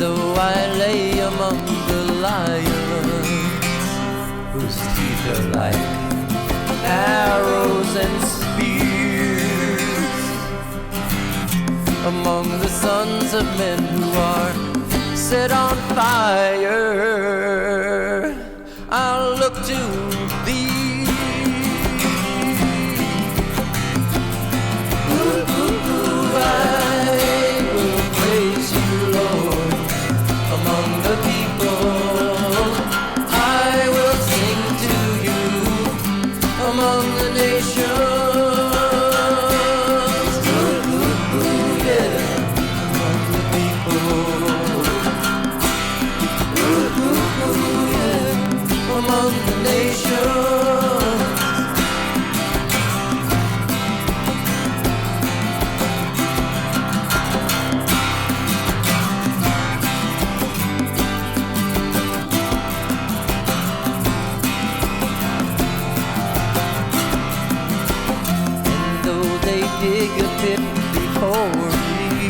though I lay among the lions, whose teeth are like arrows and spears, among the sons of men who are set on fire, I'll look to thee. I will praise you, Lord, among the people. I will sing to you among the nations. Yeah, among the people. Yeah, among the nations. Dig a pit before me,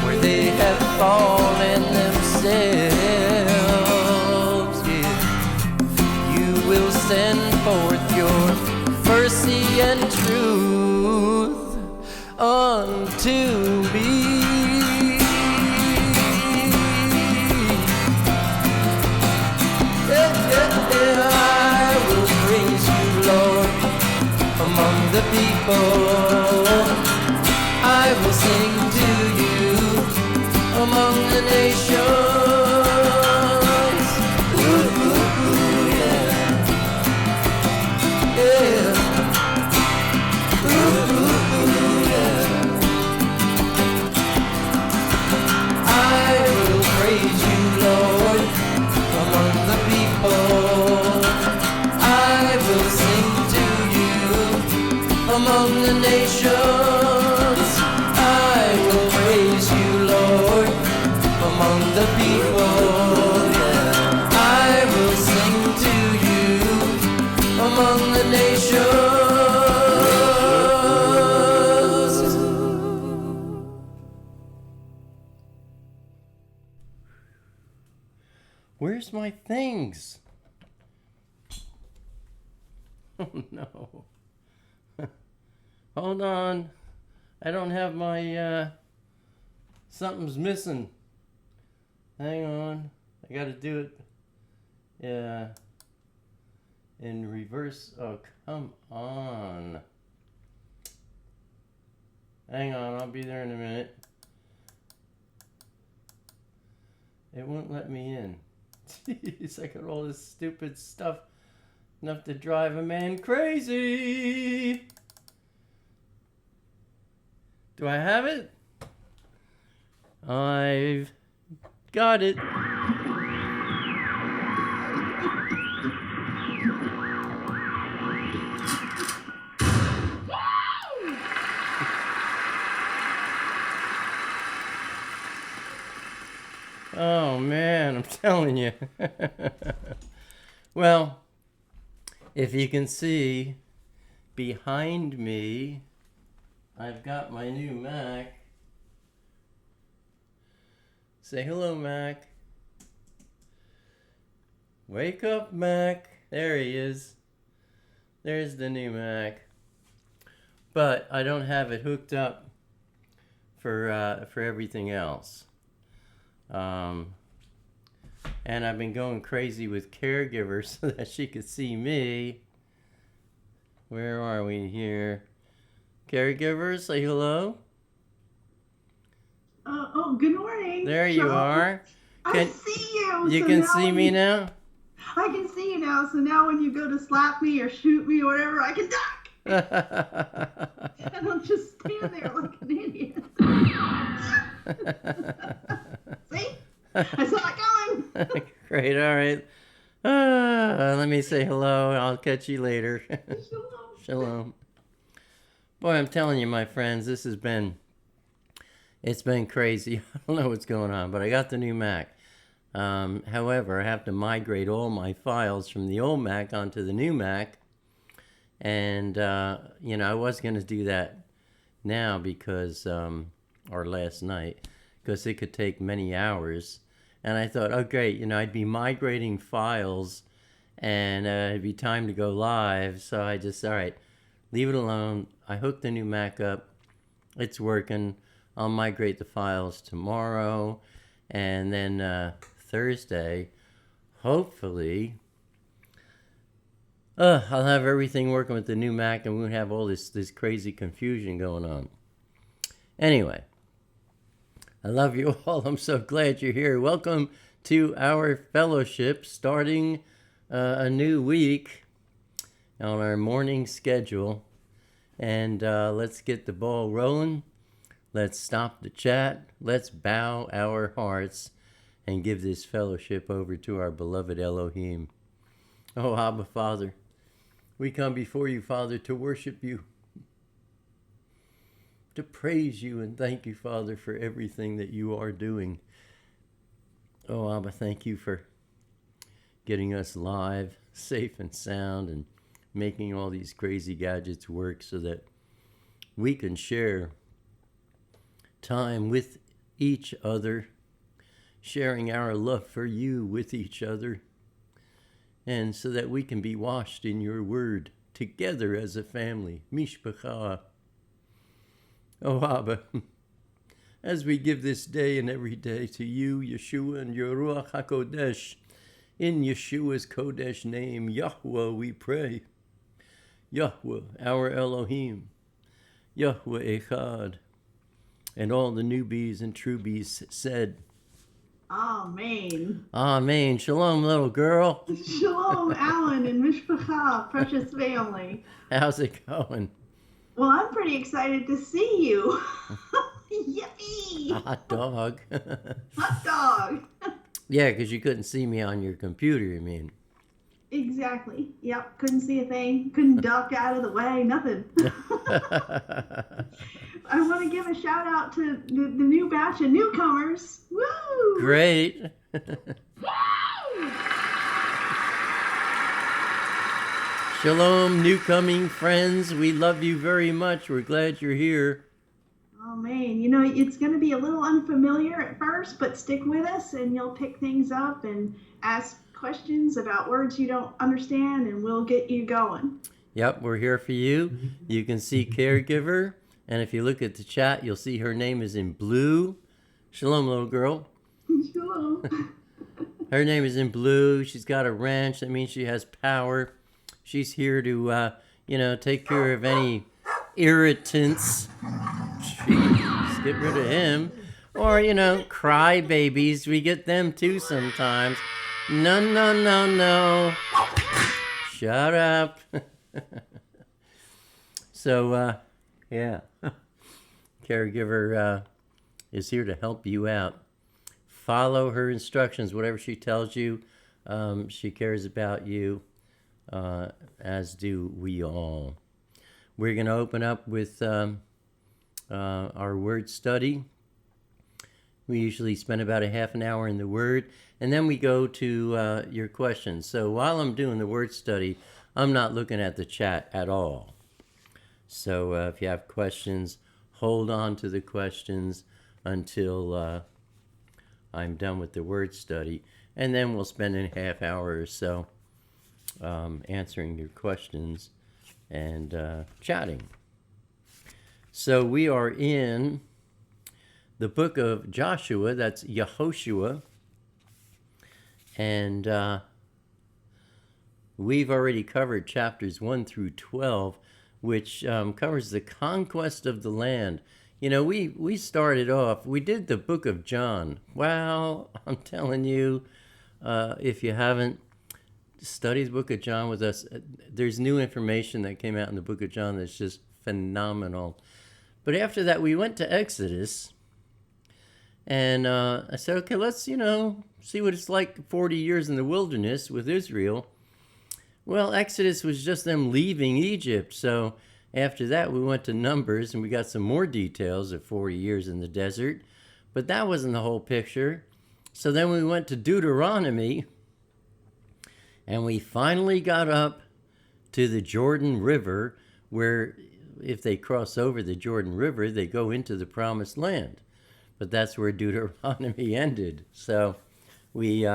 where they have fallen themselves. Yeah. You will send forth your mercy and truth unto me. I will praise you, Lord, among the people. I will sing to you among the nations. Ooh, ooh, ooh, yeah. Yeah. Ooh, ooh, ooh, yeah. I will praise you, Lord, among the people. I will sing to you among the nations. I will praise you, Lord, among the people. Yeah. I will sing to you among the nations. Where's my things? Oh no. Hold on. I don't have my, something's missing. Hang on. I gotta do it. Yeah. In reverse. Oh, come on. Hang on. I'll be there in a minute. It won't let me in. Jeez, I got all this stupid stuff. Enough to drive a man crazy. Do I have it? I've got it. Oh man, I'm telling you. Well, if you can see behind me, I've got my new Mac. Say hello, Mac. Wake up, Mac. There he is. There's the new Mac. But I don't have it hooked up for everything else. And I've been going crazy with caregivers so that she could see me. Where are we here? Caregivers, say hello. Good morning. There you are. I see you. You can see me now? I can see you now. So now when you go to slap me or shoot me or whatever, I can duck. I don't just stand there like an idiot. See? I saw it coming. Great, all right. Let me say hello. I'll catch you later. Shalom. Shalom. Boy, I'm telling you, my friends, it's been crazy. I don't know what's going on, but I got the new Mac. However, I have to migrate all my files from the old Mac onto the new Mac. And, I was going to do that now because, or last night, because it could take many hours. And I thought, oh, great, I'd be migrating files and it'd be time to go live. So I just, all right, leave it alone. I hooked the new Mac up. It's working. I'll migrate the files tomorrow. And then Thursday, hopefully, I'll have everything working with the new Mac and we won't have all this crazy confusion going on. Anyway, I love you all. I'm so glad you're here. Welcome to our fellowship, starting a new week on our morning schedule. And let's get the ball rolling. Let's stop the chat. Let's bow our hearts and give this fellowship over to our beloved Elohim. Oh, Abba, Father, we come before you, Father, to worship you, to praise you and thank you, Father, for everything that you are doing. Oh, Abba, thank you for getting us live, safe and sound, and making all these crazy gadgets work so that we can share time with each other, sharing our love for you with each other, and so that we can be washed in your word together as a family, mishpacha. Oh, Abba, as we give this day and every day to you, Yeshua, and your Ruach HaKodesh, in Yeshua's Kodesh name, Yahuwah, we pray. Yahuwah, our Elohim, Yahuwah Echad. And all the newbies and truebies said, Amen. Amen. Shalom, little girl. Shalom, Alan and Mishpacha, precious family. How's it going? Well, I'm pretty excited to see you. Yippee! Hot dog. Hot dog. Yeah, because you couldn't see me on your computer, you mean. Exactly. Yep. Couldn't see a thing. Couldn't duck out of the way. Nothing. I want to give a shout out to the new batch of newcomers. Woo! Great. Shalom, newcoming friends. We love you very much. We're glad you're here. Oh, man. It's going to be a little unfamiliar at first, but stick with us and you'll pick things up and ask questions about words you don't understand, and we'll get you going. Yep, we're here for you. You can see Caregiver, and if you look at the chat, you'll see her name is in blue. Shalom, little girl. Shalom. Her name is in blue. She's got a wrench. That means she has power. She's here to, take care of any irritants. Jeez, get rid of him. Or, cry babies. We get them too sometimes. No. Shut up. So, yeah. Caregiver is here to help you out. Follow her instructions, whatever she tells you. She cares about you, as do we all. We're going to open up with our word study. We usually spend about a half an hour in the Word, and then we go to your questions. So while I'm doing the Word study, I'm not looking at the chat at all. So if you have questions, hold on to the questions until I'm done with the Word study, and then we'll spend a half hour or so answering your questions and chatting. So we are in the book of Joshua, that's Yahoshua, and we've already covered chapters 1 through 12, which covers the conquest of the land. We started off, we did the book of John. Well, I'm telling you, if you haven't studied the book of John with us, there's new information that came out in the book of John that's just phenomenal. But after that, we went to Exodus. And I said, okay, let's, see what it's like 40 years in the wilderness with Israel. Well, Exodus was just them leaving Egypt. So after that, we went to Numbers, and we got some more details of 40 years in the desert. But that wasn't the whole picture. So then we went to Deuteronomy, and we finally got up to the Jordan River, where if they cross over the Jordan River, they go into the Promised Land. but that's where Deuteronomy ended. So we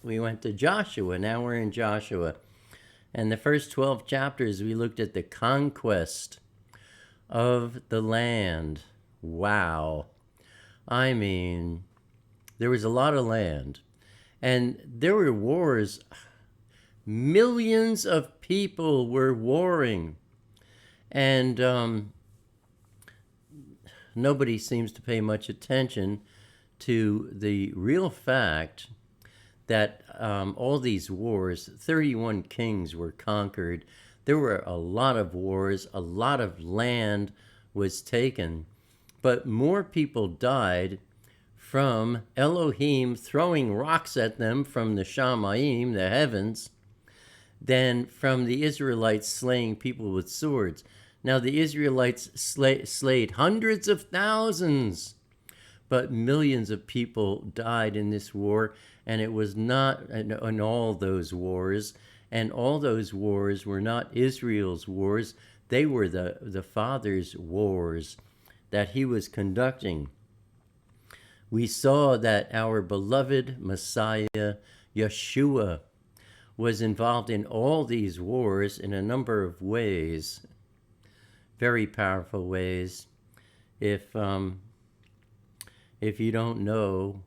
went to Joshua. Now we're in Joshua. And the first 12 chapters, we looked at the conquest of the land. Wow. I mean, there was a lot of land. And there were wars. Millions of people were warring. And nobody seems to pay much attention to the real fact that all these wars, 31 kings were conquered. There were a lot of wars, a lot of land was taken, but more people died from Elohim throwing rocks at them from the Shamayim, the heavens, than from the Israelites slaying people with swords. Now the Israelites slayed hundreds of thousands, but millions of people died in this war, and it was not in all those wars, and all those wars were not Israel's wars. They were the Father's wars that he was conducting. We saw that our beloved Messiah, Yeshua, was involved in all these wars in a number of ways, very powerful ways. If you don't know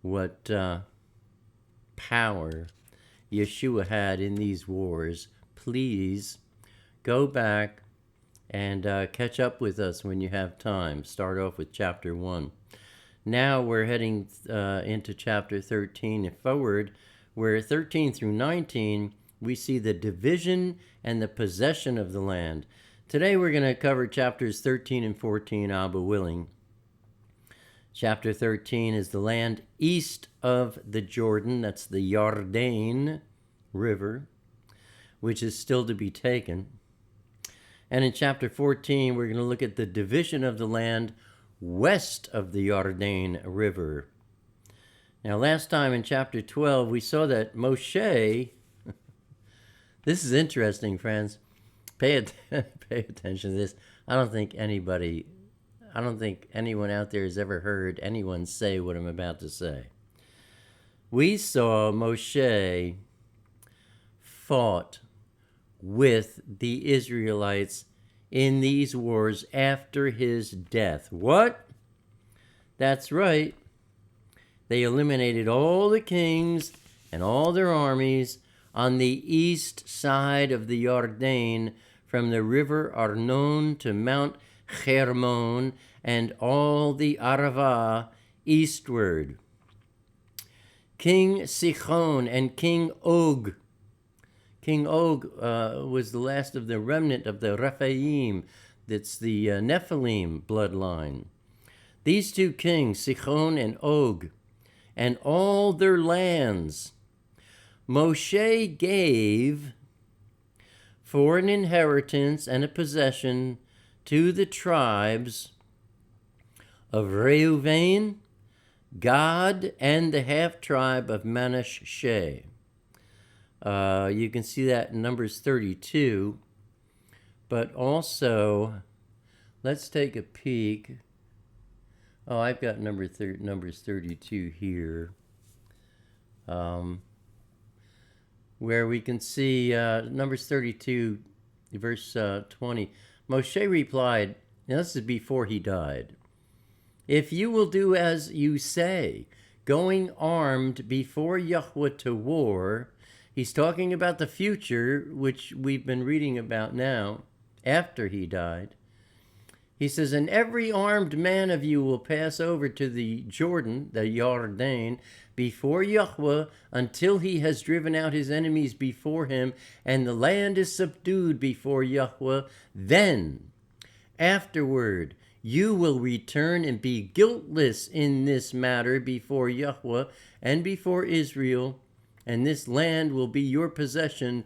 what power Yeshua had in these wars, please go back and catch up with us when you have time. Start off with chapter 1. Now we're heading into chapter 13 and forward, where 13 through 19, we see the division and the possession of the land. Today we're going to cover chapters 13 and 14, Abba willing. Chapter 13 is the land east of the Jordan. That's the Yarden River, which is still to be taken. And in chapter 14, we're going to look at the division of the land west of the Yarden River. Now, last time in chapter 12, we saw that Moshe, this is interesting, friends. Pay attention to this. I don't think anyone out there has ever heard anyone say what I'm about to say. We saw Moshe fought with the Israelites in these wars after his death. What? That's right. They eliminated all the kings and all their armies on the east side of the Yarden, from the river Arnon to Mount Hermon and all the Arava eastward. King Sichon and King Og. King Og was the last of the remnant of the Rephaim. That's the Nephilim bloodline. These two kings, Sichon and Og, and all their lands, Moshe gave for an inheritance and a possession to the tribes of Reuven, Gad, and the half-tribe of Manasseh. You can see that in Numbers 32. But also, let's take a peek. Oh, I've got Numbers 32 here, where we can see Numbers 32, verse 20. Moshe replied, now this is before he died, if you will do as you say, going armed before Yahweh to war. He's talking about the future, which we've been reading about now, after he died. He says, and every armed man of you will pass over to the Jordan, the Yarden, before Yahweh, until he has driven out his enemies before him, and the land is subdued before Yahweh. Then, afterward, you will return and be guiltless in this matter before Yahweh and before Israel, and this land will be your possession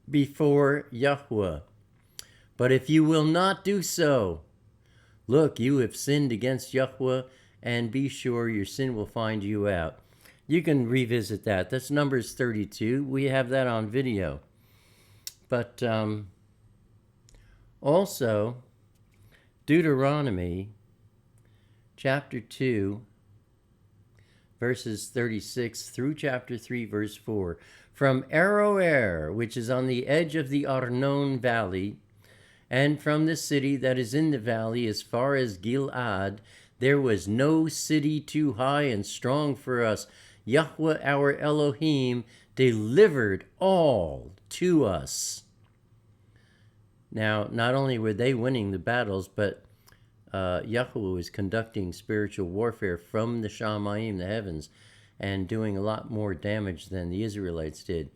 before Yahweh. But if you will not do so, look, you have sinned against Yahweh, and be sure your sin will find you out. You can revisit that. That's Numbers 32. We have that on video. But also, Deuteronomy chapter 2, verses 36 through chapter 3, verse 4. From Aroer, which is on the edge of the Arnon Valley, and from the city that is in the valley as far as Gilad, there was no city too high and strong for us. Yahweh our Elohim delivered all to us. Now, not only were they winning the battles, but Yahuwah was conducting spiritual warfare from the Shamayim, the heavens, and doing a lot more damage than the Israelites did.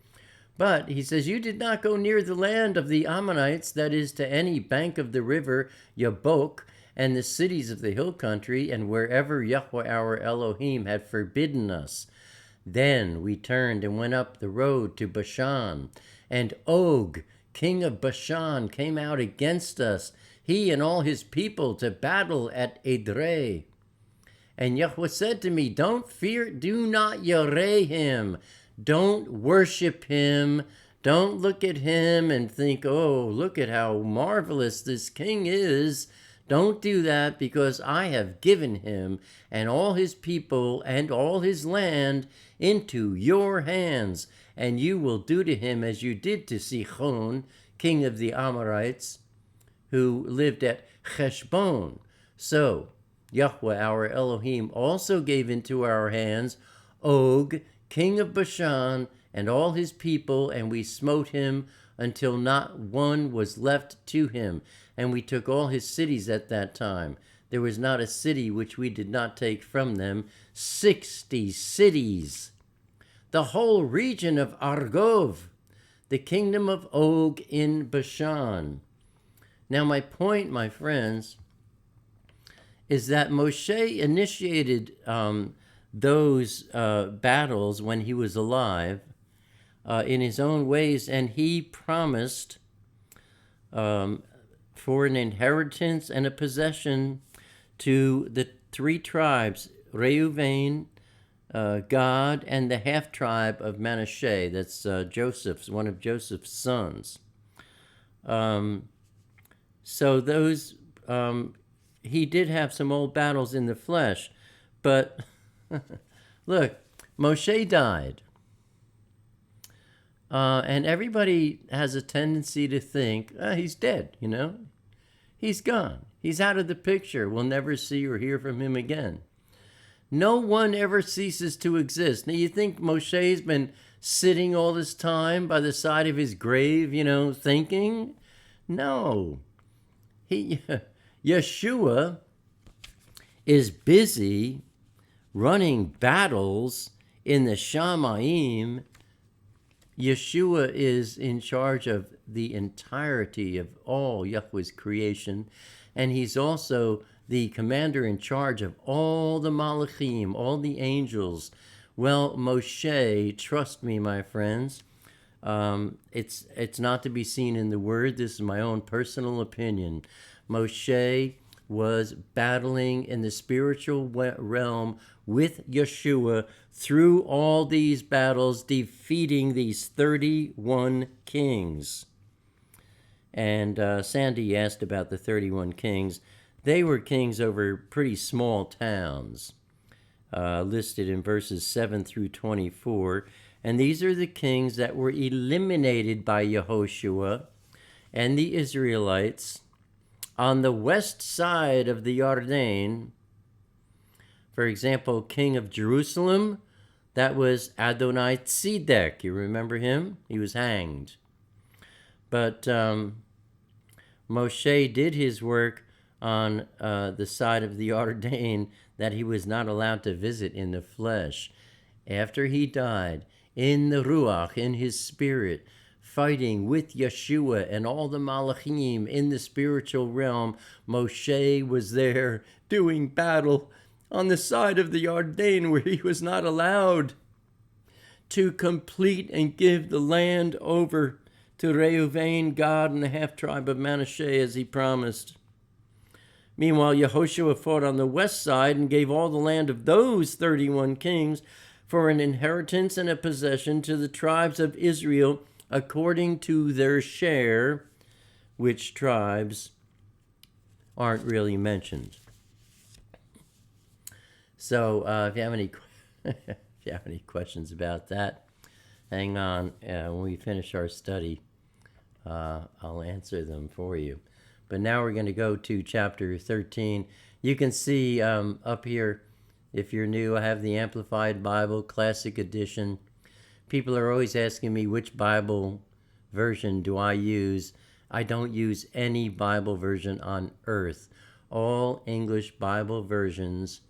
But he says, you did not go near the land of the Ammonites, that is, to any bank of the river Yabok, and the cities of the hill country, and wherever Yahweh our Elohim had forbidden us. Then we turned and went up the road to Bashan, and Og, king of Bashan, came out against us, he and all his people, to battle at Edrei. And Yahweh said to me, don't fear, do not yareh him. Don't worship him. Don't look at him and think, oh, look at how marvelous this king is. Don't do that, because I have given him and all his people and all his land into your hands, and you will do to him as you did to Sihon, king of the Amorites, who lived at Heshbon. So Yahweh our Elohim also gave into our hands Og, king of Bashan, and all his people, and we smote him until not one was left to him. And we took all his cities at that time. There was not a city which we did not take from them, 60 cities. The whole region of Argov, the kingdom of Og in Bashan. Now my point, my friends, is that Moshe initiated those battles when he was alive in his own ways, and he promised for an inheritance and a possession to the three tribes, Reuven, Gad, and the half-tribe of Manasseh. That's Joseph's, one of Joseph's sons. So those, he did have some old battles in the flesh, but look, Moshe died. And everybody has a tendency to think, he's dead, you know? He's gone. He's out of the picture. We'll never see or hear from him again. No one ever ceases to exist. Now, you think Moshe's been sitting all this time by the side of his grave, you know, thinking? No. Yeshua is busy running battles in the Shamayim. Yeshua is in charge of the entirety of all Yahweh's creation, and he's also the commander in charge of all the Malachim, all the angels. Well, Moshe, trust me, my friends, it's not to be seen in the Word. This is my own personal opinion. Moshe was battling in the spiritual realm with Yeshua through all these battles, defeating these 31 kings. And Sandy asked about the 31 kings. They were kings over pretty small towns, listed in verses 7 through 24. And these are the kings that were eliminated by Yahoshua and the Israelites on the west side of the Jordan. For example, king of Jerusalem, that was Adonai Tzedek. You remember him? He was hanged. But Moshe did his work on the side of the Jordan that he was not allowed to visit in the flesh. After he died, in the Ruach, in his spirit, fighting with Yeshua and all the Malachim in the spiritual realm, Moshe was there doing battle on the side of the Jordan where he was not allowed to complete and give the land over to Reuven, Gad, and the half-tribe of Manasseh as he promised. Meanwhile, Yahoshua fought on the west side and gave all the land of those 31 kings for an inheritance and a possession to the tribes of Israel according to their share, which tribes aren't really mentioned. So if you have any if you have any questions about that, hang on. When we finish our study, I'll answer them for you. But now we're going to go to chapter 13. You can see up here, if you're new, I have the Amplified Bible, Classic Edition. People are always asking me which Bible version do I use. I don't use any Bible version on earth. All English Bible versions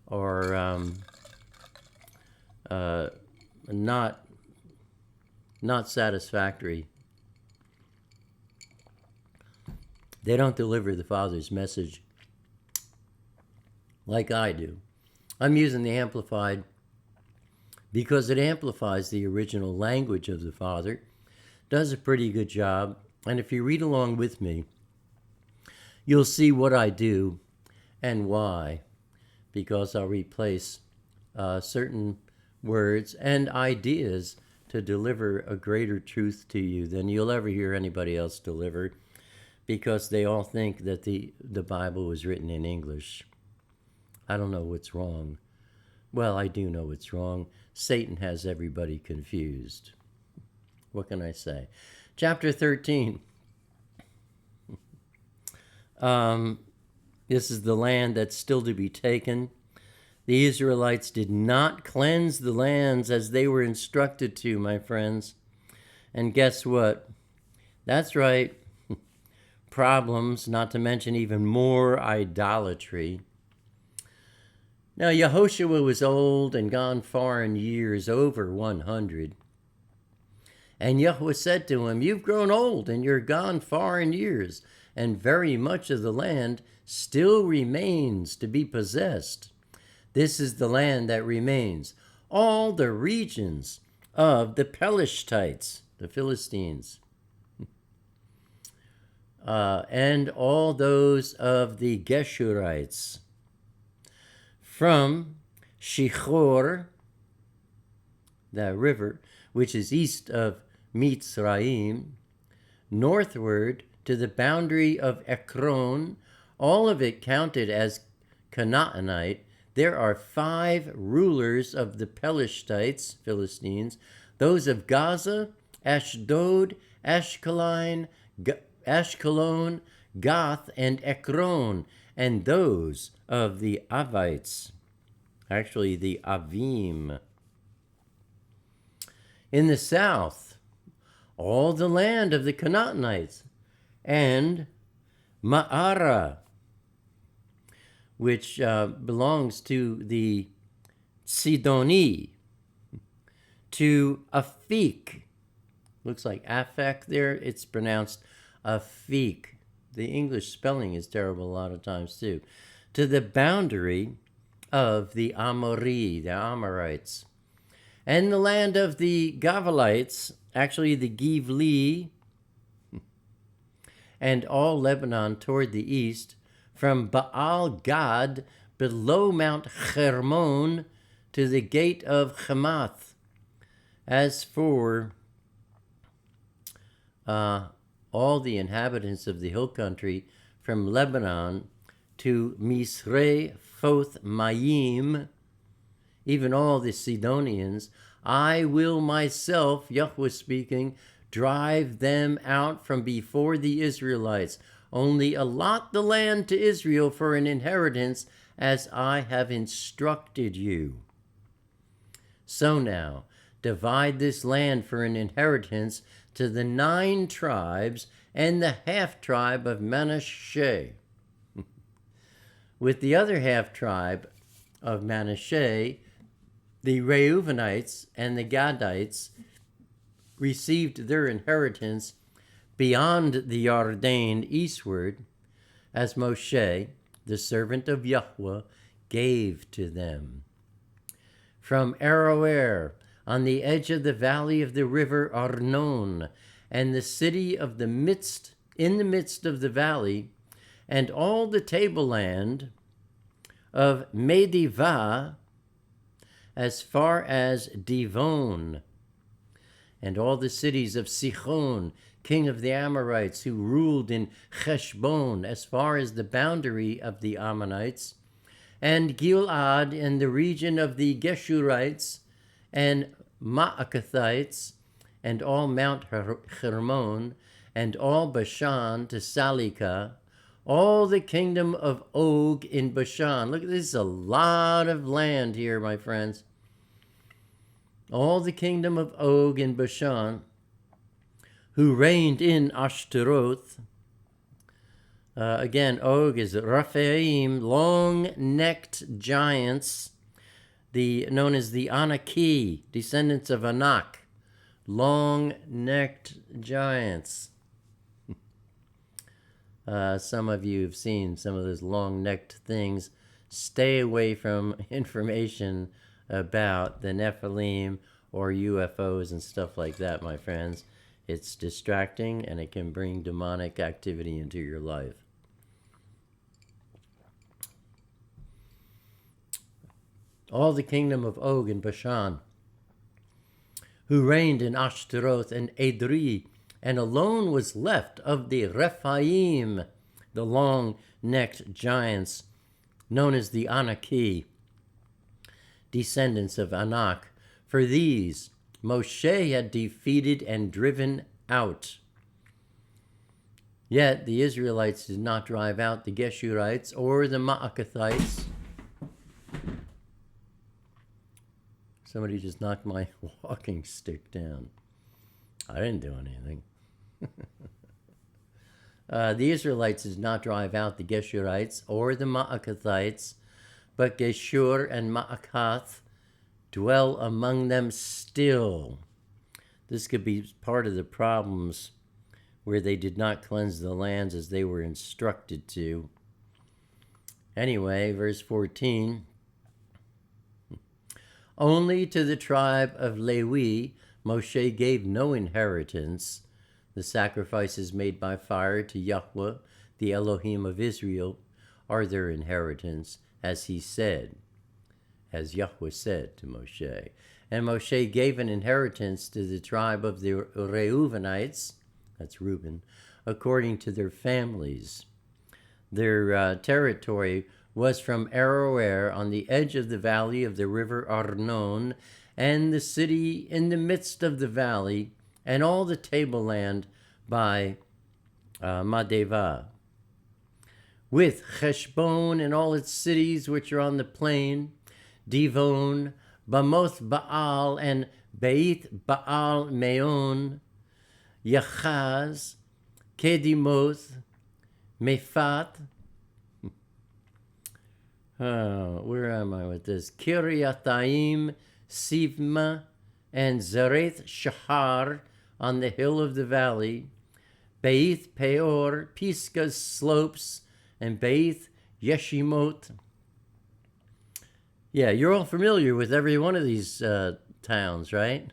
are not satisfactory. They don't deliver the Father's message like I do. I'm using the Amplified because it amplifies the original language of the Father, does a pretty good job, and if you read along with me, you'll see what I do and why, because I'll replace certain words and ideas to deliver a greater truth to you than you'll ever hear anybody else deliver, because they all think that the Bible was written in English. I don't know what's wrong. Well, I do know what's wrong. Satan has everybody confused. What can I say? Chapter 13. This is the land that's still to be taken. The Israelites did not cleanse the lands as they were instructed to, my friends. And guess what? That's right. Problems, not to mention even more idolatry. Now, Yahoshua was old and gone far in years, over 100. And Yahuwah said to him, "You've grown old and you're gone far in years, and very much of the land still remains to be possessed. This is the land that remains, all the regions of the Pelishtites," the Philistines, "and all those of the Geshurites, from Shichor, the river, which is east of Mitzrayim, northward to the boundary of Ekron, all of it counted as Canaanite. There are 5 rulers of the Pelishtites, Philistines, those of Gaza, Ashdod, Ashkelon, Gath, and Ekron, and those of the Avites, actually the Avim. In the south, all the land of the Canaanites, and Ma'ara, which belongs to the Sidoni, to Afik. Looks like Afek there. It's pronounced Afik. The English spelling is terrible a lot of times too. To the boundary of the Amori, the Amorites, and the land of the Gavalites, actually the Givli, and all Lebanon toward the east, from Baal Gad below Mount Hermon to the gate of Hamath. As for all the inhabitants of the hill country, from Lebanon to Misre Foth Mayim, even all the Sidonians, I will myself, Yahuwah speaking, drive them out from before the Israelites. Only allot the land to Israel for an inheritance, as I have instructed you. So now, divide this land for an inheritance to the 9 tribes and the half-tribe of Manasseh. With the other half-tribe of Manasseh, the Reuvenites and the Gadites received their inheritance beyond the Jordan eastward, as Moshe, the servant of Yahuwah, gave to them. From Aroer, on the edge of the valley of the river Arnon, and the city of the midst, in the midst of the valley, and all the tableland of Medivah, as far as Divon, and all the cities of Sichon, king of the Amorites, who ruled in Heshbon, as far as the boundary of the Ammonites, and Gilad in the region of the Geshurites and Maacathites, and all Mount Hermon, and all Bashan to Salika, all the kingdom of Og in Bashan. Look, this is a lot of land here, my friends. All the kingdom of Og in Bashan, who reigned in Ashtaroth. Again, Og is Rephaim, long-necked giants, known as the Anaki, descendants of Anak, long-necked giants. Some of you have seen some of those long-necked things. Stay away from information about the Nephilim or UFOs and stuff like that, my friends. It's distracting and it can bring demonic activity into your life. All the kingdom of Og in Bashan, who reigned in Ashtaroth and Edrei, and alone was left of the Rephaim, the long-necked giants, known as the Anaki, descendants of Anak. For these Moshe had defeated and driven out. Yet the Israelites did not drive out the Geshurites or the Maacathites. Somebody just knocked my walking stick down. I didn't do anything. The Israelites did not drive out the Geshurites or the Maacathites, but Geshur and Maacath dwell among them still. This could be part of the problems where they did not cleanse the lands as they were instructed to. Anyway, verse 14. Only to the tribe of Levi Moshe gave no inheritance. The sacrifices made by fire to Yahweh, the Elohim of Israel, are their inheritance, as Yahweh said to Moshe. And Moshe gave an inheritance to the tribe of the Reuvenites, that's Reuben, according to their families. Their territory was from Aroer on the edge of the valley of the river Arnon, and the city in the midst of the valley, and all the tableland by Madeva, with Heshbon and all its cities which are on the plain, Divon, Bamoth Baal, and Beit Baal Meon, Yachaz, Kedimoth, Mephat. Where am I with this? Kiriathaim, Sivma, and Zareth Shahar on the hill of the valley, Beit Peor, Pisgah's slopes, and Beit Yeshimot. Yeah, you're all familiar with every one of these towns, right?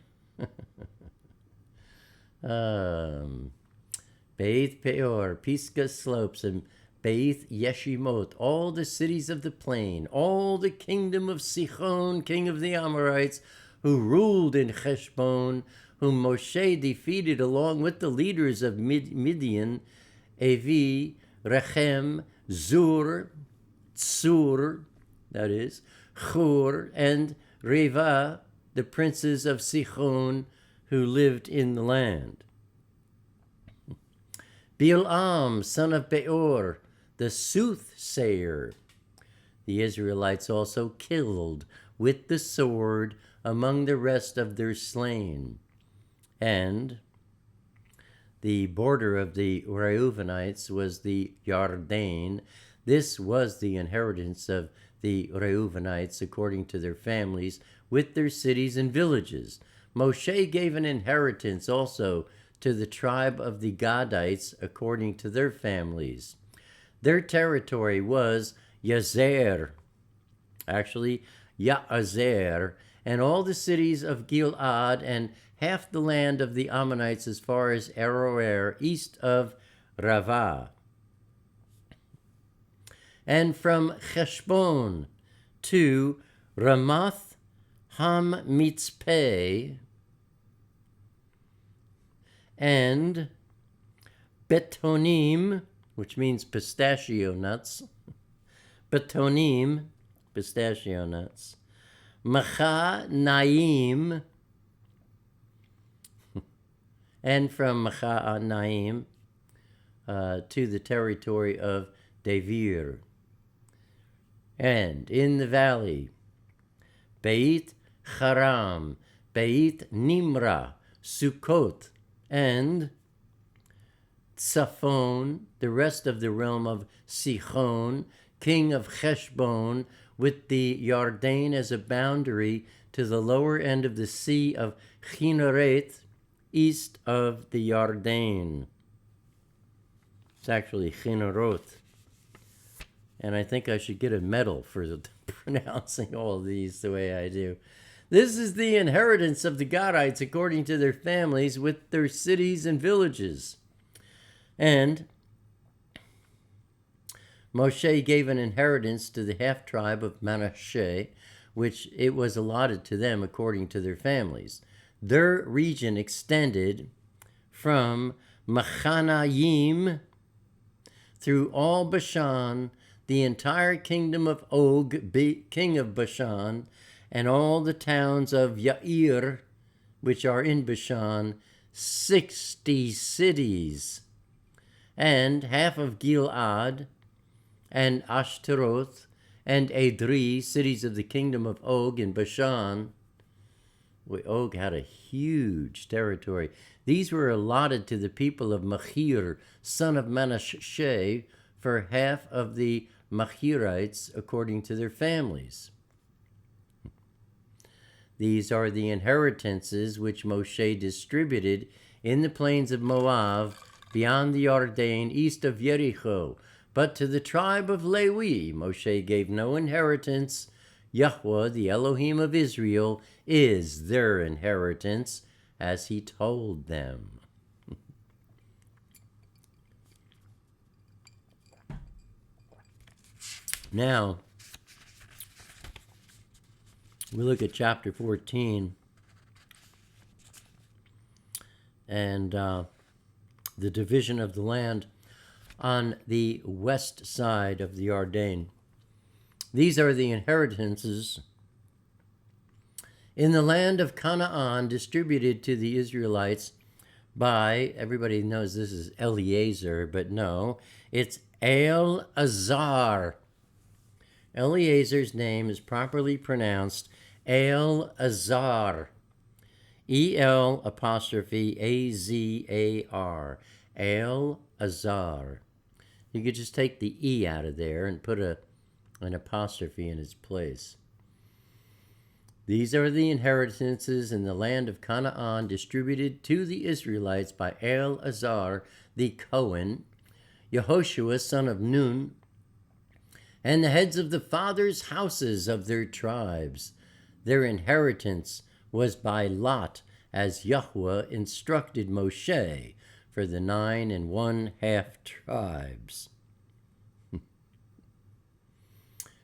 Beit Peor, Pisgah's slopes, and Beit Yeshimot, all the cities of the plain, all the kingdom of Sichon, king of the Amorites, who ruled in Heshbon, whom Moshe defeated along with the leaders of Midian, Evi, Rechem, Zur, Tsur, that is, Chur, and Reva, the princes of Sichon, who lived in the land. Bil'am, son of Beor, the soothsayer. The Israelites also killed with the sword among the rest of their slain. And the border of the Reuvenites was the Yarden. This was the inheritance of the Reuvenites according to their families, with their cities and villages. Moshe gave an inheritance also to the tribe of the Gadites according to their families. Their territory was Yazer, actually Ya'azer, and all the cities of Gilad, and half the land of the Ammonites as far as Aroer, east of Ravah. And from Heshbon to Ramath HaMitzpeh and Betonim, which means pistachio nuts, Betonim, pistachio nuts. Machanaim, and from Machanaim to the territory of Devir. And in the valley, Beit Haram, Beit Nimra, Sukkot, and Tzafon, the rest of the realm of Sichon, king of Heshbon, with the Yarden as a boundary to the lower end of the sea of Chinnereth, east of the Yarden. It's actually Chinneroth. And I think I should get a medal for pronouncing all of these the way I do. This is the inheritance of the Gadites according to their families with their cities and villages. And Moshe gave an inheritance to the half-tribe of Manasseh, which it was allotted to them according to their families. Their region extended from Machanaim through all Bashan, the entire kingdom of Og, king of Bashan, and all the towns of Yair, which are in Bashan, 60 cities, and half of Gilad, and Ashtaroth, and Edrei, cities of the kingdom of Og in Bashan. Og had a huge territory. These were allotted to the people of Machir, son of Manasseh, for half of the Machirites according to their families. These are the inheritances which Moshe distributed in the plains of Moab, beyond the Yarden, east of Jericho. But to the tribe of Levi, Moshe gave no inheritance. Yahuwah, the Elohim of Israel, is their inheritance, as he told them. Now, we look at chapter 14 and the division of the land on the west side of the Yarden. These are the inheritances in the land of Canaan distributed to the Israelites by, everybody knows this is Eliezer, but no, it's El-Azar. Eliezer's name is properly pronounced El-Azar. E-L apostrophe A-Z-A-R. El-Azar. You could just take the E out of there and put an apostrophe in its place. These are the inheritances in the land of Canaan distributed to the Israelites by El-Azar the Cohen, Yahoshua son of Nun, and the heads of the fathers' houses of their tribes. Their inheritance was by lot, as Yahuwah instructed Moshe, for the 9 1/2 tribes.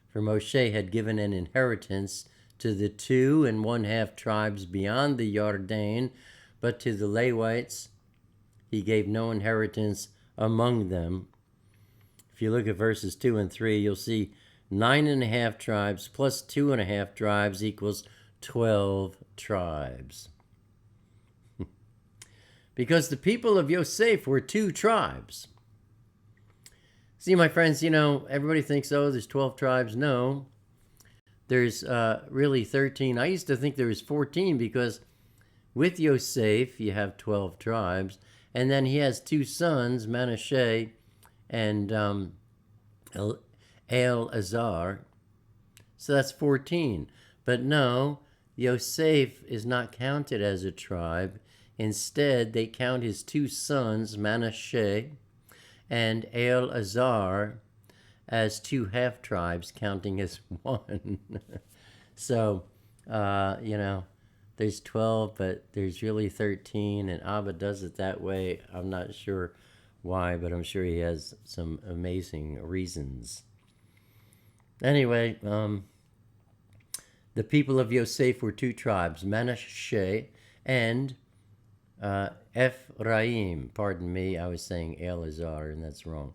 For Moshe had given an inheritance to the 2 1/2 tribes beyond the Yarden, but to the Levites he gave no inheritance among them. If you look at verses 2 and 3, you'll see 9 1/2 tribes plus 2 1/2 tribes equals 12 tribes. Because the people of Yosef were 2 tribes. See, my friends, everybody thinks, oh, there's 12 tribes. No, there's really 13. I used to think there was 14 because with Yosef, you have 12 tribes. And then he has 2 sons, Manasseh and El-Azar. So that's 14. But no, Yosef is not counted as a tribe. Instead, they count his 2 sons, Manasseh and El-Azar, as 2 half-tribes, counting as 1. So, there's 12, but there's really 13, and Abba does it that way. I'm not sure why, but I'm sure he has some amazing reasons. Anyway, the people of Yosef were 2 tribes, Manasseh and Ephraim. Pardon me, I was saying El-Azar, and that's wrong.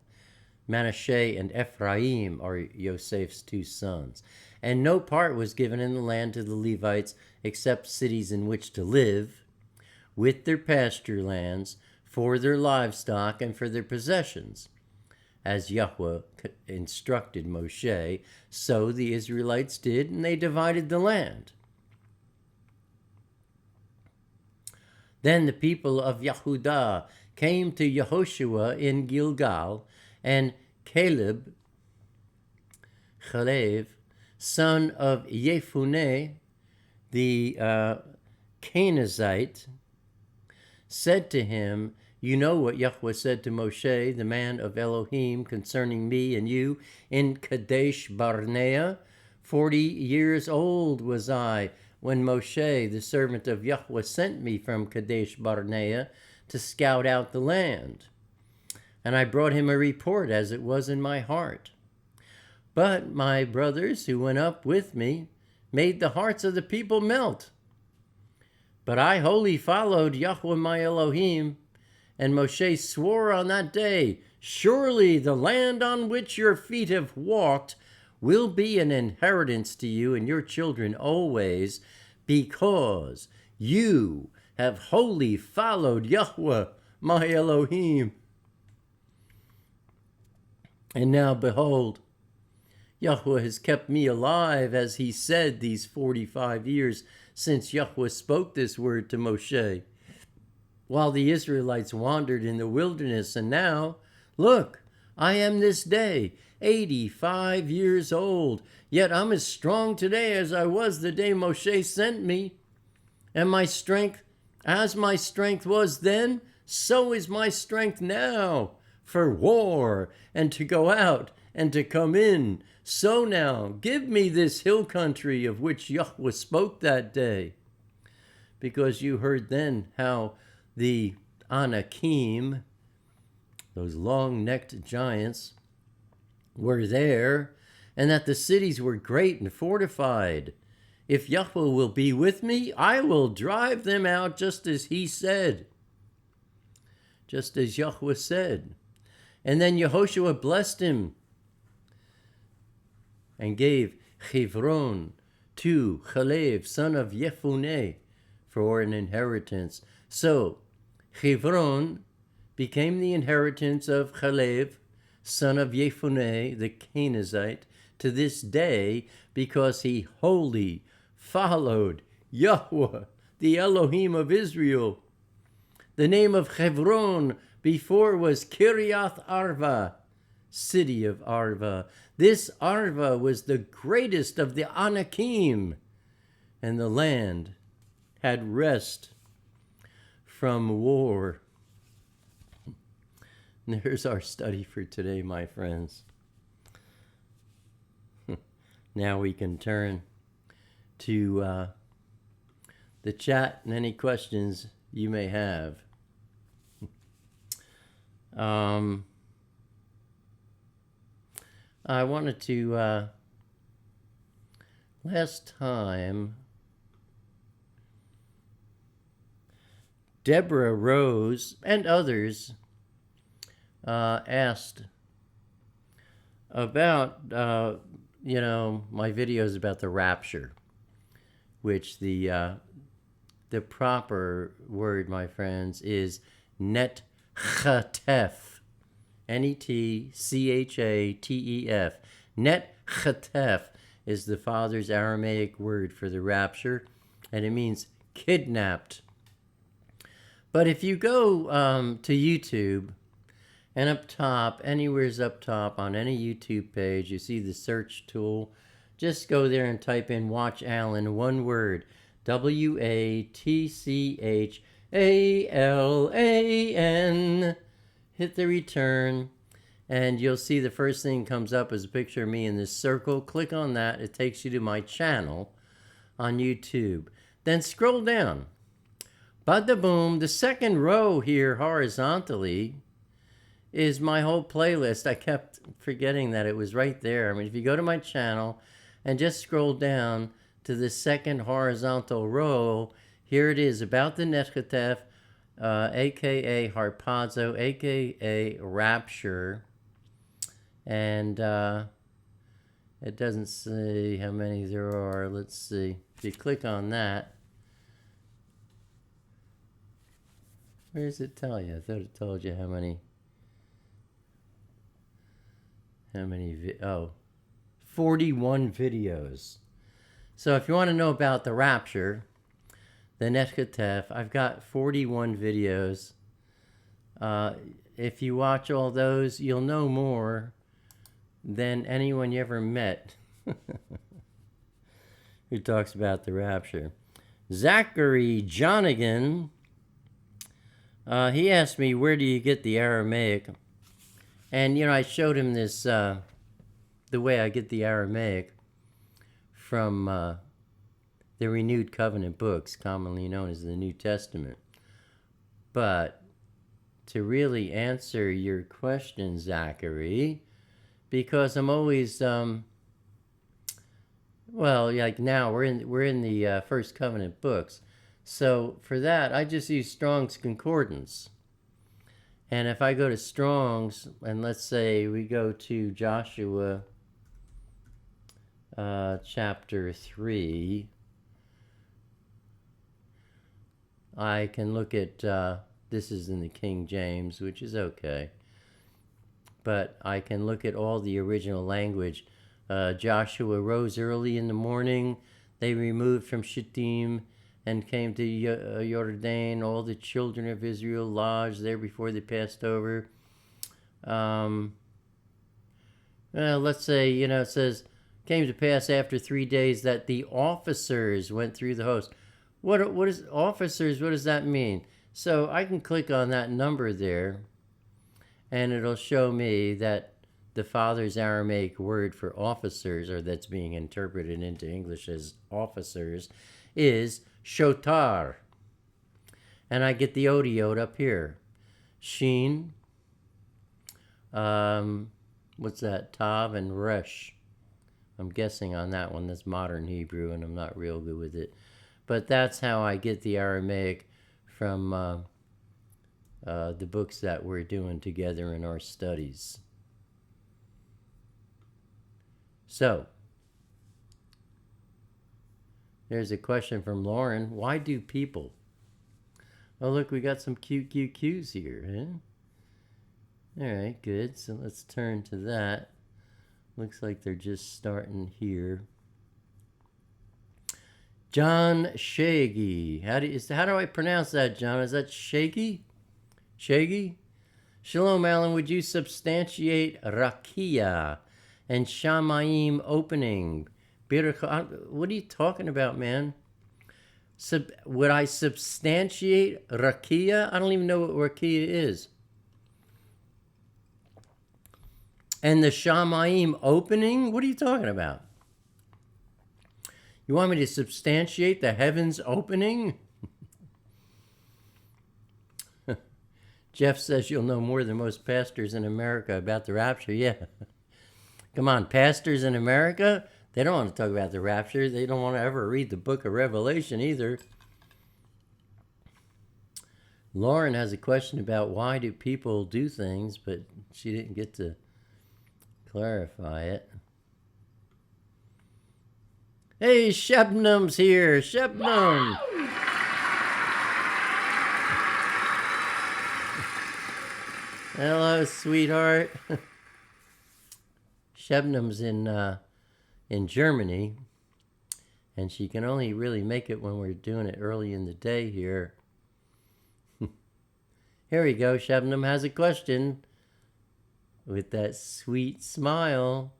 Manasseh and Ephraim are Joseph's two sons. And no part was given in the land to the Levites except cities in which to live, with their pasture lands, for their livestock and for their possessions. As Yahweh instructed Moshe, so the Israelites did, and they divided the land. Then the people of Yehudah came to Yahoshua in Gilgal, and Caleb, son of Jephunneh, the Kenizzite, said to him, "You know what Yahweh said to Moshe, the man of Elohim, concerning me and you in Kadesh Barnea. 40 years old was I when Moshe, the servant of Yahweh, sent me from Kadesh Barnea to scout out the land. And I brought him a report as it was in my heart. But my brothers who went up with me made the hearts of the people melt. But I wholly followed Yahweh my Elohim, and Moshe swore on that day, surely the land on which your feet have walked will be an inheritance to you and your children always, because you have wholly followed Yahweh my Elohim. And now behold, Yahweh has kept me alive, as he said, these 45 years since Yahweh spoke this word to Moshe, while the Israelites wandered in the wilderness. And now, look, I am this day 85 years old, yet I'm as strong today as I was the day Moshe sent me. And my strength, as my strength was then, so is my strength now for war and to go out and to come in. So now, give me this hill country of which Yahweh spoke that day. Because you heard then how the Anakim, those long-necked giants, were there, and that the cities were great and fortified. If Yahweh will be with me, I will drive them out just as he said. Just as Yahweh said. And then Yahoshua blessed him and gave Hebron to Chalev, son of Jephunneh, for an inheritance. So Hebron became the inheritance of Chalev, son of Jephunneh, the Kenizzite, to this day, because he wholly followed Yahweh, the Elohim of Israel. The name of Hebron before was Kiriath Arva, city of Arva. This Arva was the greatest of the Anakim, and the land had rest from war. There's our study for today, my friends. Now we can turn to the chat and any questions you may have. I wanted to, last time, Deborah Rose and others asked about, my videos about the rapture, which the proper word, my friends, is netchatef. Netchatef. Netchatef is the Father's Aramaic word for the rapture, and it means kidnapped. But if you go to YouTube, and up top, anywhere's up top on any YouTube page, you see the search tool. Just go there and type in Watch Allen, one word, WATCHALAN. Hit the return, and you'll see the first thing comes up is a picture of me in this circle. Click on that. It takes you to my channel on YouTube. Then scroll down. Bada boom. The second row here horizontally is my whole playlist. I kept forgetting that it was right there. I mean, if you go to my channel and just scroll down to the second horizontal row, here it is about the Netchatef, aka Harpazo, aka Rapture. And it doesn't say how many there are. Let's see. If you click on that, where does it tell you? I thought it told you how many. 41 videos. So if you want to know about the rapture, the Neshkatef, I've got 41 videos. If you watch all those, you'll know more than anyone you ever met who talks about the rapture. Zachary Jonigan, he asked me, where do you get the Aramaic? And, I showed him this, the way I get the Aramaic from the Renewed Covenant books, commonly known as the New Testament. But to really answer your question, Zachary, because I'm always, like now we're in the First Covenant books. So for that, I just use Strong's Concordance. And if I go to Strong's, and let's say we go to Joshua chapter 3, I can look at, this is in the King James, which is okay. But I can look at all the original language. Joshua rose early in the morning. They removed from Shittim and came to Jordan. All the children of Israel lodged there before they passed over. Let's say, it says, came to pass after 3 days that the officers went through the host. What is officers? What does that mean? So I can click on that number there, and it'll show me that the Father's Aramaic word for officers, or that's being interpreted into English as officers, is shotar. And I get the odiot up here. Sheen, what's that? Tav and Resh. I'm guessing on that one. That's modern Hebrew, and I'm not real good with it. But that's how I get the Aramaic from the books that we're doing together in our studies. So, there's a question from Lauren. Why do people? Oh, look, we got some cute Q's here, huh? All right, good. So let's turn to that. Looks like they're just starting here. John Shaggy. How do I pronounce that, John? Is that Shaggy? Shaggy? Shalom, Alan. Would you substantiate Rakia and Shamayim opening? What are you talking about, man? Would I substantiate Rakia? I don't even know what Rakia is. And the Shamayim opening? What are you talking about? You want me to substantiate the heavens opening? Jeff says you'll know more than most pastors in America about the rapture. Yeah. Come on, pastors in America? They don't want to talk about the rapture. They don't want to ever read the book of Revelation either. Lauren has a question about why do people do things, but she didn't get to clarify it. Hey, Shebnam's here. Shebnam. Hello, sweetheart. Shebnam's in Germany, and she can only really make it when we're doing it early in the day here. Here we go. Shebnam has a question with that sweet smile.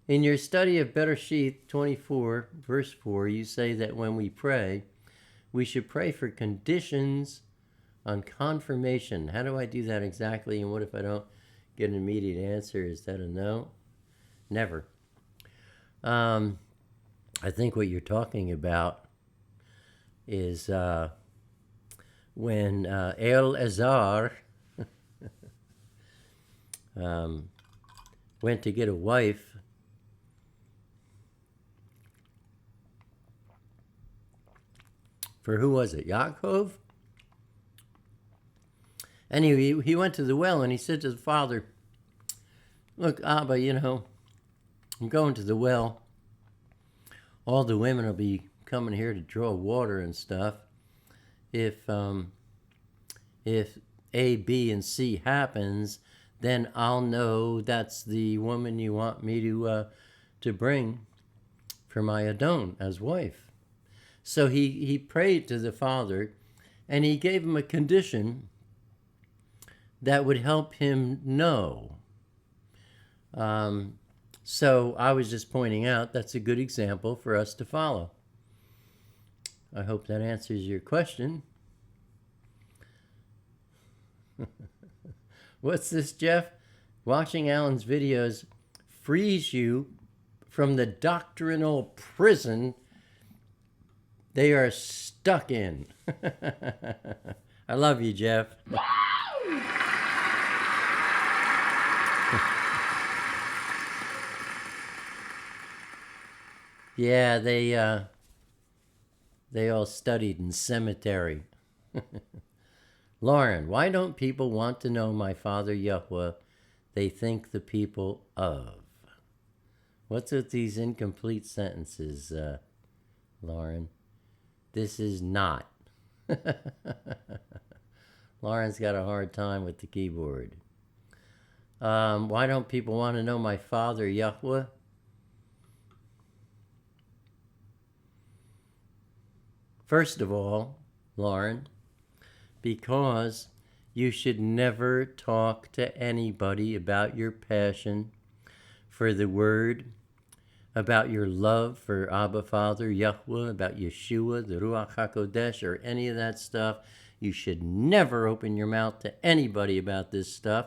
In your study of Bereshit 24, verse 4, you say that when we pray, we should pray for conditions on confirmation. How do I do that exactly? And what if I don't get an immediate answer? Is that a no? Never. I think what you're talking about is when Elazar went to get a wife. For who was it? Yaakov? And he went to the well and he said to the father, Look, Abba, I'm going to the well. All the women will be coming here to draw water and stuff. If A, B, and C happens, then I'll know that's the woman you want me to bring for my Adon as wife. So he prayed to the Father, and he gave him a condition that would help him know. So I was just pointing out that's a good example for us to follow. I hope that answers your question. What's this, Jeff? Watching Alan's videos frees you from the doctrinal prison they are stuck in. I love you, Jeff. Yeah, they all studied in seminary. Lauren, why don't people want to know my Father Yahuwah? They think the people of. What's with these incomplete sentences, Lauren? This is not. Lauren's got a hard time with the keyboard. Why don't people want to know my Father Yahuwah? First of all, Lauren, because you should never talk to anybody about your passion for the Word, about your love for Abba Father, Yahuwah, about Yeshua, the Ruach HaKodesh, or any of that stuff. You should never open your mouth to anybody about this stuff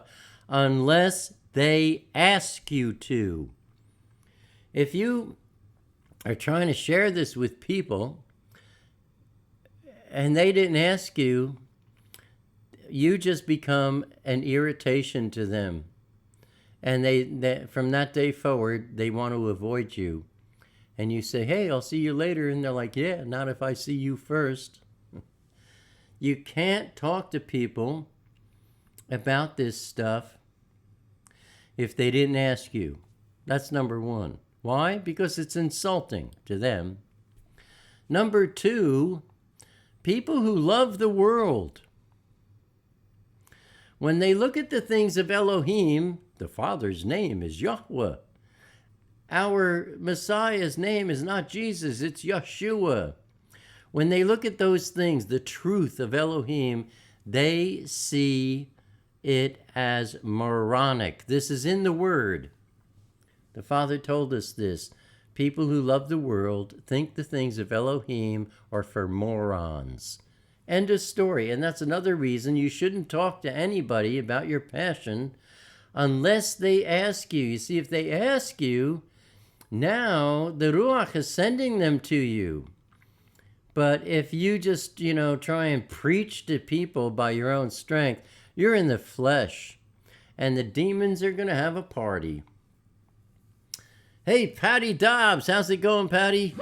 unless they ask you to. If you are trying to share this with people and they didn't ask you, you just become an irritation to them. And they from that day forward, they want to avoid you. And you say, hey, I'll see you later. And they're like, yeah, not if I see you first. You can't talk to people about this stuff if they didn't ask you. That's number one. Why? Because it's insulting to them. Number two, people who love the world, when they look at the things of Elohim, the Father's name is Yahweh. Our Messiah's name is not Jesus, it's Yeshua. When they look at those things, the truth of Elohim, they see it as moronic. This is in the Word. The Father told us this. People who love the world think the things of Elohim are for morons. End of story. And that's another reason you shouldn't talk to anybody about your passion unless they ask you. You see, if they ask you, now the Ruach is sending them to you. But if you just, try and preach to people by your own strength, you're in the flesh. And the demons are going to have a party. Hey, Patty Dobbs. How's it going, Patty?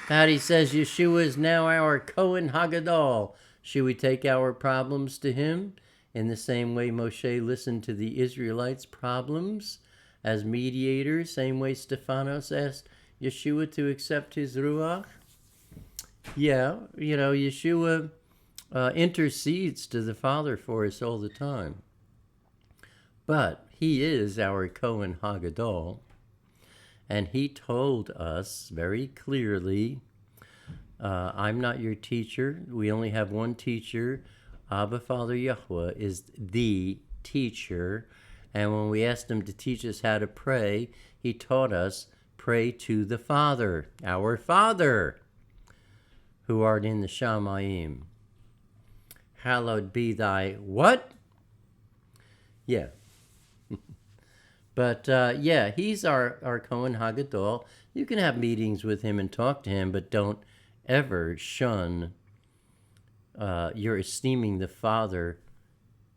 Patty says Yeshua is now our Kohen Hagadol. Should we take our problems to him in the same way Moshe listened to the Israelites' problems as mediator, same way Stephanos asked Yeshua to accept his Ruach? Yeah, Yeshua intercedes to the Father for us all the time. But he is our Kohen Hagadol. And he told us very clearly, I'm not your teacher. We only have one teacher. Abba Father Yahuwah is the teacher. And when we asked him to teach us how to pray, he taught us, pray to the Father, our Father, who art in the Shamayim. Hallowed be thy what? Yeah. But, he's our Kohen Hagadol. You can have meetings with him and talk to him, but don't ever shun you're esteeming the Father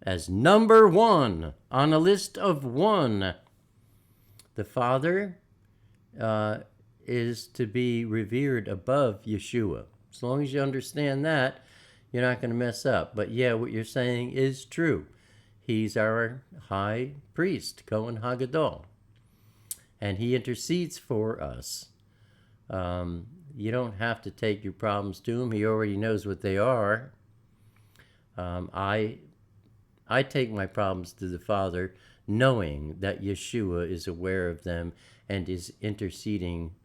as number one on a list of one. The Father is to be revered above Yeshua. As long as you understand that, You're not going to mess up. But yeah, what you're saying is true. He's our high priest, Kohen Hagadol. And he intercedes for us. You don't have to take your problems to him. He already knows what they are. I take my problems to the Father, knowing that Yeshua is aware of them and is interceding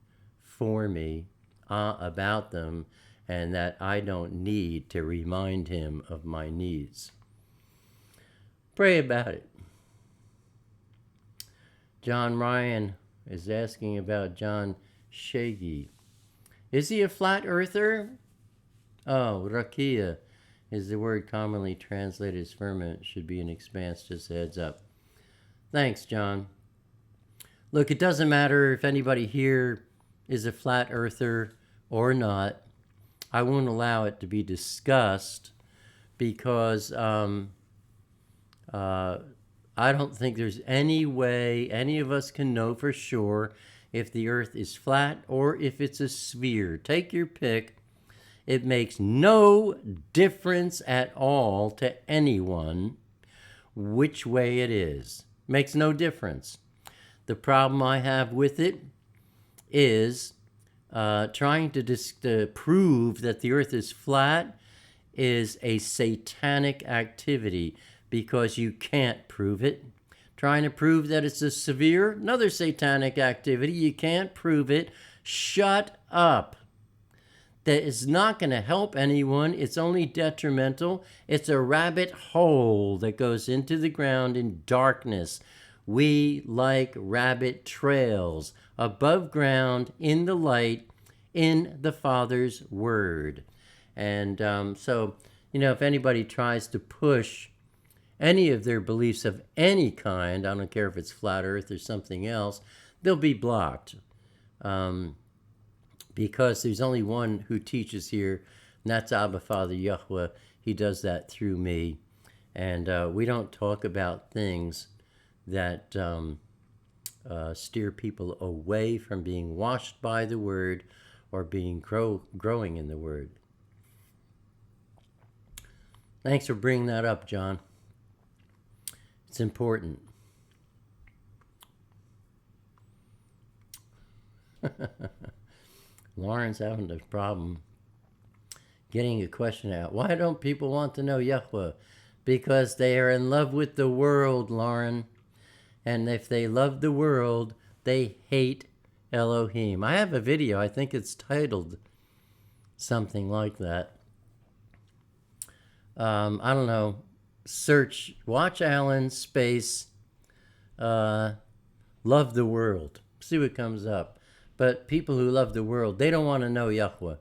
for me about them, and that I don't need to remind him of my needs. Pray about it. John Ryan is asking about John Shaggy. Is he a flat earther? Oh, Rakia is the word commonly translated as firmament. Should be an expanse, just a heads up. Thanks, John. Look, it doesn't matter if anybody here is a flat earther or not. I won't allow it to be discussed because I don't think there's any way any of us can know for sure if the earth is flat or if it's a sphere. Take your pick. It makes no difference at all to anyone which way it is. Makes no difference. The problem I have with it is trying to prove that the earth is flat is a satanic activity because you can't prove it. Trying to prove that it's a sphere, another satanic activity. You can't prove it. Shut up. That is not going to help anyone. It's only detrimental. It's a rabbit hole that goes into the ground in darkness. We like rabbit trails above ground in the light in the Father's Word. And so, if anybody tries to push any of their beliefs of any kind, I don't care if it's flat earth or something else, they'll be blocked. Because there's only one who teaches here, and that's Abba Father Yahweh. He does that through me. And we don't talk about things that steer people away from being washed by the Word or being growing in the Word. Thanks for bringing that up, John. It's important. Lauren's having a problem getting a question out. Why don't people want to know Yahweh? Because they are in love with the world, Lauren. And if they love the world, they hate Elohim. I have a video. I think it's titled something like that. I don't know. Search, watch Allen, space, love the world. See what comes up. But people who love the world, they don't want to know Yahweh.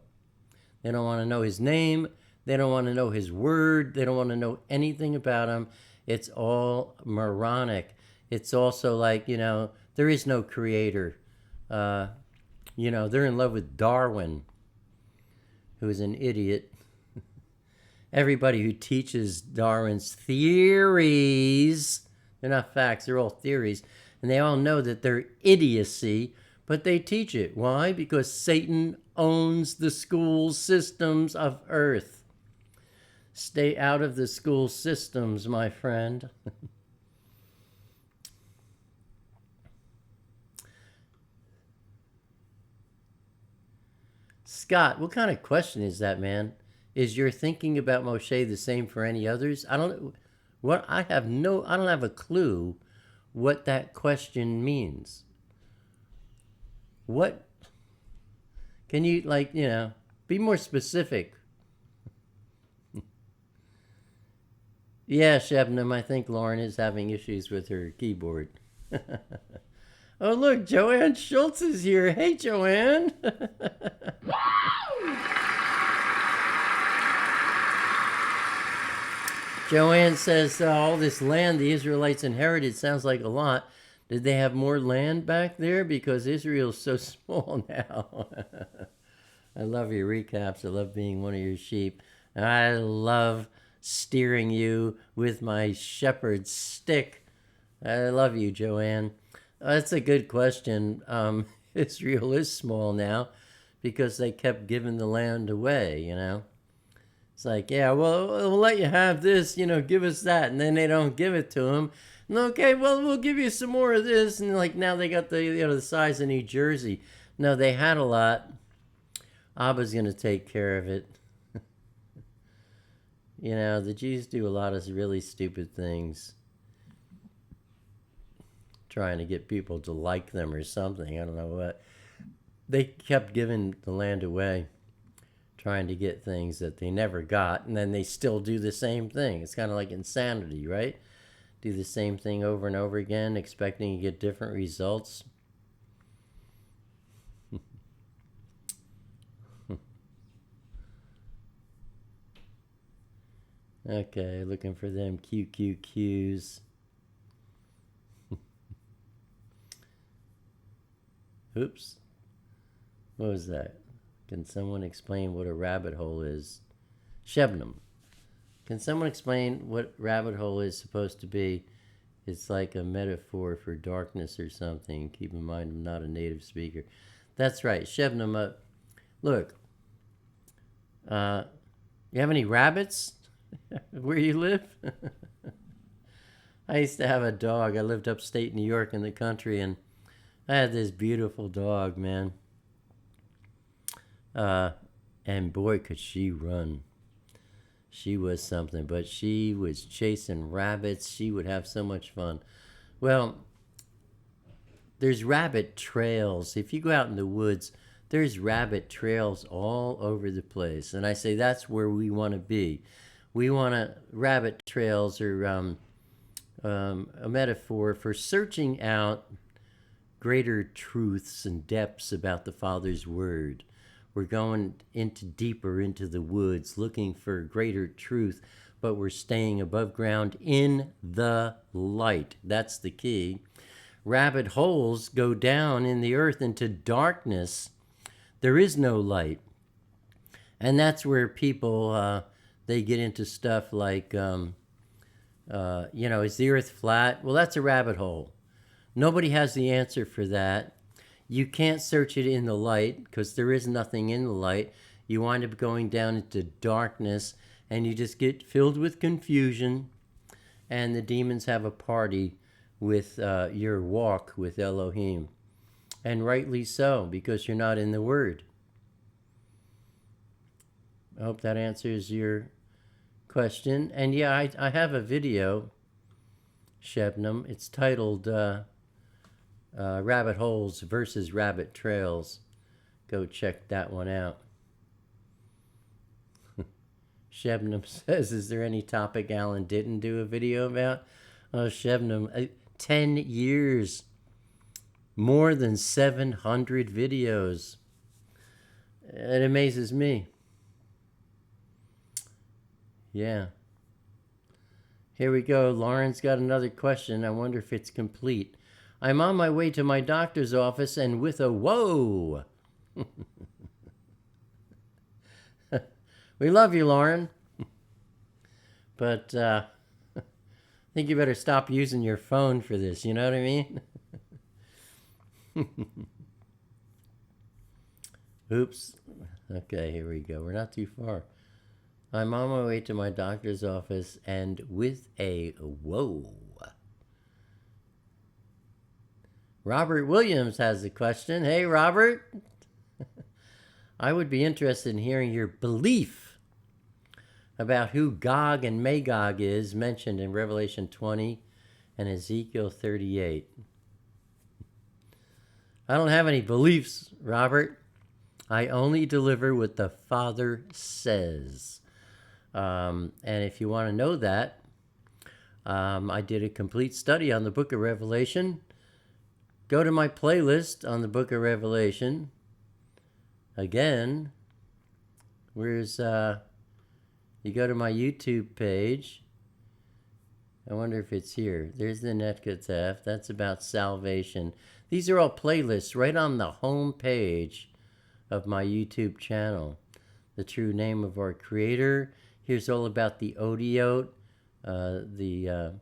They don't want to know his name. They don't want to know his word. They don't want to know anything about him. It's all moronic. It's also like, there is no creator. They're in love with Darwin, who is an idiot. Everybody who teaches Darwin's theories, they're not facts, they're all theories. And they all know that they're idiocy, but they teach it. Why? Because Satan owns the school systems of earth. Stay out of the school systems, my friend. Scott, what kind of question is that, man? Is your thinking about Moshe the same for any others? I don't have a clue what that question means. What? Can you, be more specific? Yeah, Shebnam, I think Lauren is having issues with her keyboard. Oh, look, Joanne Schultz is here. Hey, Joanne. Joanne says, all this land the Israelites inherited sounds like a lot. Did they have more land back there? Because Israel's so small now. I love your recaps. I love being one of your sheep. I love steering you with my shepherd's stick. I love you, Joanne. That's a good question. Israel is small now because they kept giving the land away, It's like, yeah, well, we'll let you have this, give us that. And then they don't give it to them. And okay, well, we'll give you some more of this. And like now they got the size of New Jersey. No, they had a lot. Abba's going to take care of it. The Jews do a lot of really stupid things. Trying to get people to like them or something. I don't know what. They kept giving the land away, trying to get things that they never got, and then they still do the same thing. It's kind of like insanity, right? Do the same thing over and over again, expecting to get different results. Okay, looking for them QQQs. Oops. What was that? Can someone explain what a rabbit hole is? Shebnam. Can someone explain what rabbit hole is supposed to be? It's like a metaphor for darkness or something. Keep in mind, I'm not a native speaker. That's right. Shebnam, look. You have any rabbits where you live? I used to have a dog. I lived upstate New York in the country, and I had this beautiful dog, man. And boy, could she run. She was something, but she was chasing rabbits. She would have so much fun. Well, there's rabbit trails. If you go out in the woods, there's rabbit trails all over the place. And I say that's where we want to be. We want to, rabbit trails are a metaphor for searching out greater truths and depths about the Father's Word. We're going deeper into the woods, looking for greater truth, but we're staying above ground in the light. That's the key. Rabbit holes go down in the earth into darkness. There is no light. And that's where people, they get into stuff like, is the earth flat? Well, that's a rabbit hole. Nobody has the answer for that. You can't search it in the light because there is nothing in the light. You wind up going down into darkness and you just get filled with confusion. And the demons have a party with your walk with Elohim. And rightly so, because you're not in the Word. I hope that answers your question. And yeah, I have a video, Shebnam. It's titled Rabbit Holes versus Rabbit Trails. Go check that one out. Shebnam says, is there any topic Alan didn't do a video about? Oh, Shebnam, 10 years. More than 700 videos. It amazes me. Yeah. Here we go. Lauren's got another question. I wonder if it's complete. I'm on my way to my doctor's office and with a whoa. We love you, Lauren. But I think you better stop using your phone for this. You know what I mean? Oops. Okay, here we go. We're not too far. I'm on my way to my doctor's office and with a whoa. Robert Williams has a question. Hey, Robert. I would be interested in hearing your belief about who Gog and Magog is mentioned in Revelation 20 and Ezekiel 38. I don't have any beliefs, Robert. I only deliver what the Father says. And if you want to know that, I did a complete study on the book of Revelation. Go to my playlist on the book of Revelation. Again, where's, you go to my YouTube page. I wonder if it's here. There's the Netkatef. That's about salvation. These are all playlists right on the home page of my YouTube channel. The true name of our Creator. Here's all about the Odiot, the